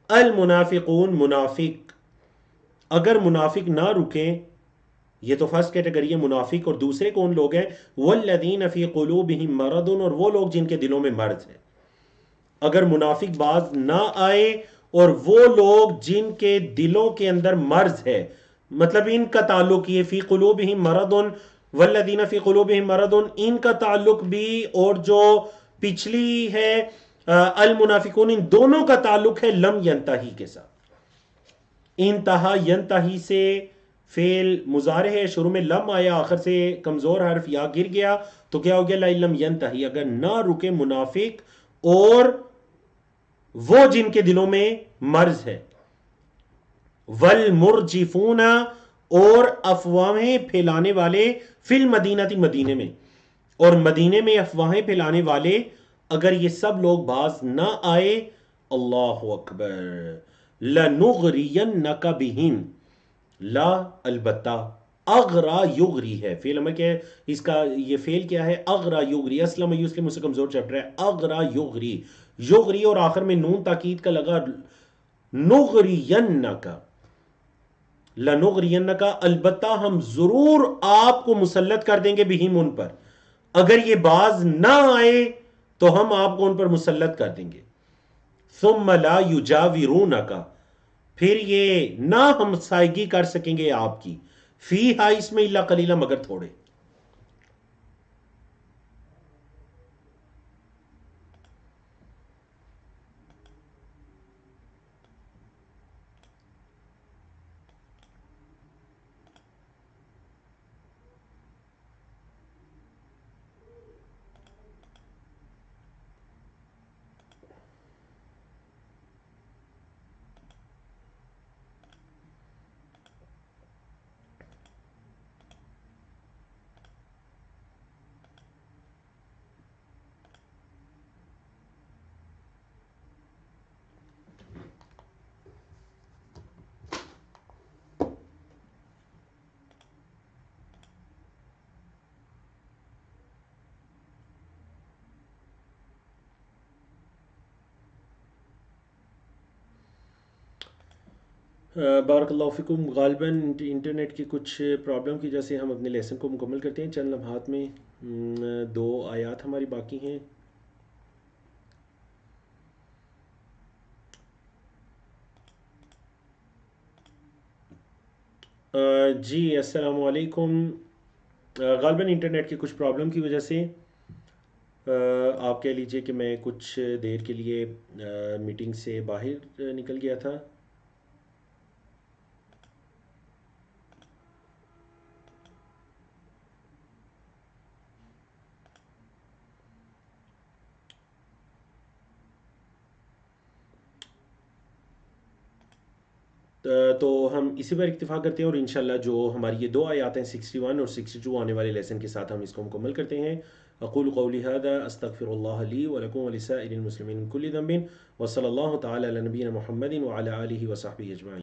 المنافقون، منافق، اگر منافق نہ رکیں، یہ تو فرسٹ کیٹیگری ہے منافق. اور دوسرے کون لوگ ہیں؟ والذین فی قلوبہم مرض، اور وہ لوگ جن کے دلوں میں مرض ہے. اگر منافق باز نہ آئے اور وہ لوگ جن کے دلوں کے اندر مرض ہے، مطلب ان کا تعلق یہ فی قلوبہم مرض، والذین فی قلوبہم مرض، ان کا تعلق بھی، اور جو پچھلی ہے المنافقون، ان دونوں کا تعلق ہے لم ینتہی کے ساتھ. انتہا ینتہی سے فعل مضارع ہے، شروع میں لم آیا، آخر سے کمزور حرف یا گر گیا، تو کیا ہو گیا؟ لم ینتہی، اگر نہ رکے منافق اور وہ جن کے دلوں میں مرض ہے. والمرجفون، اور افواہیں پھیلانے والے، فی المدینہ، مدینے میں، اور مدینے میں افواہیں پھیلانے والے، اگر یہ سب لوگ باز نہ آئے، اللہ اکبر، لَنُغْرِيَنَّكَ بِهِمْ، لا البتہ، اغرا یغری ہے فعل امر کیا ہے اس کا، یہ فعل کیا ہے؟ اغرا یغری، اسلم یسلم سے کمزور چیپٹر ہے. اغرا یغری، یغری اور آخر میں نون تاکید کا لگا، نغرینک، لنغرینک، البتہ ہم ضرور آپ کو مسلط کر دیں گے، بہم، ان پر. اگر یہ باز نہ آئے تو ہم آپ کو ان پر مسلط کر دیں گے. ثم لا یجاورونک، پھر یہ نہ ہمسائیگی کر سکیں گے آپ کی، فی ہا، اس میں الا قلیلا، مگر تھوڑے. بارک اللہ فیکم. غالباً انٹرنیٹ کی کچھ پرابلم کی وجہ سے ہم اپنے لیسن کو مکمل کرتے ہیں. چند لمحات میں دو آیات ہماری باقی ہیں. جی السلام علیکم. غالباً انٹرنیٹ کی کچھ پرابلم کی وجہ سے آپ کہہ لیجئے کہ میں کچھ دیر کے لیے میٹنگ سے باہر نکل گیا تھا. تو ہم اسی پر اکتفا کرتے ہیں، اور انشاءاللہ جو ہماری یہ 2 آیات ہیں 61 اور 62 آنے والے لیسن کے ساتھ ہم اس کو مکمل کرتے ہیں۔ اقول قولی هذا استغفر اللہ لی ولکم ولسائر المسلمین من کل ذنب، وصلی اللہ تعالی علی نبینا محمد وعلی آلہ وصحبہ اجمعین۔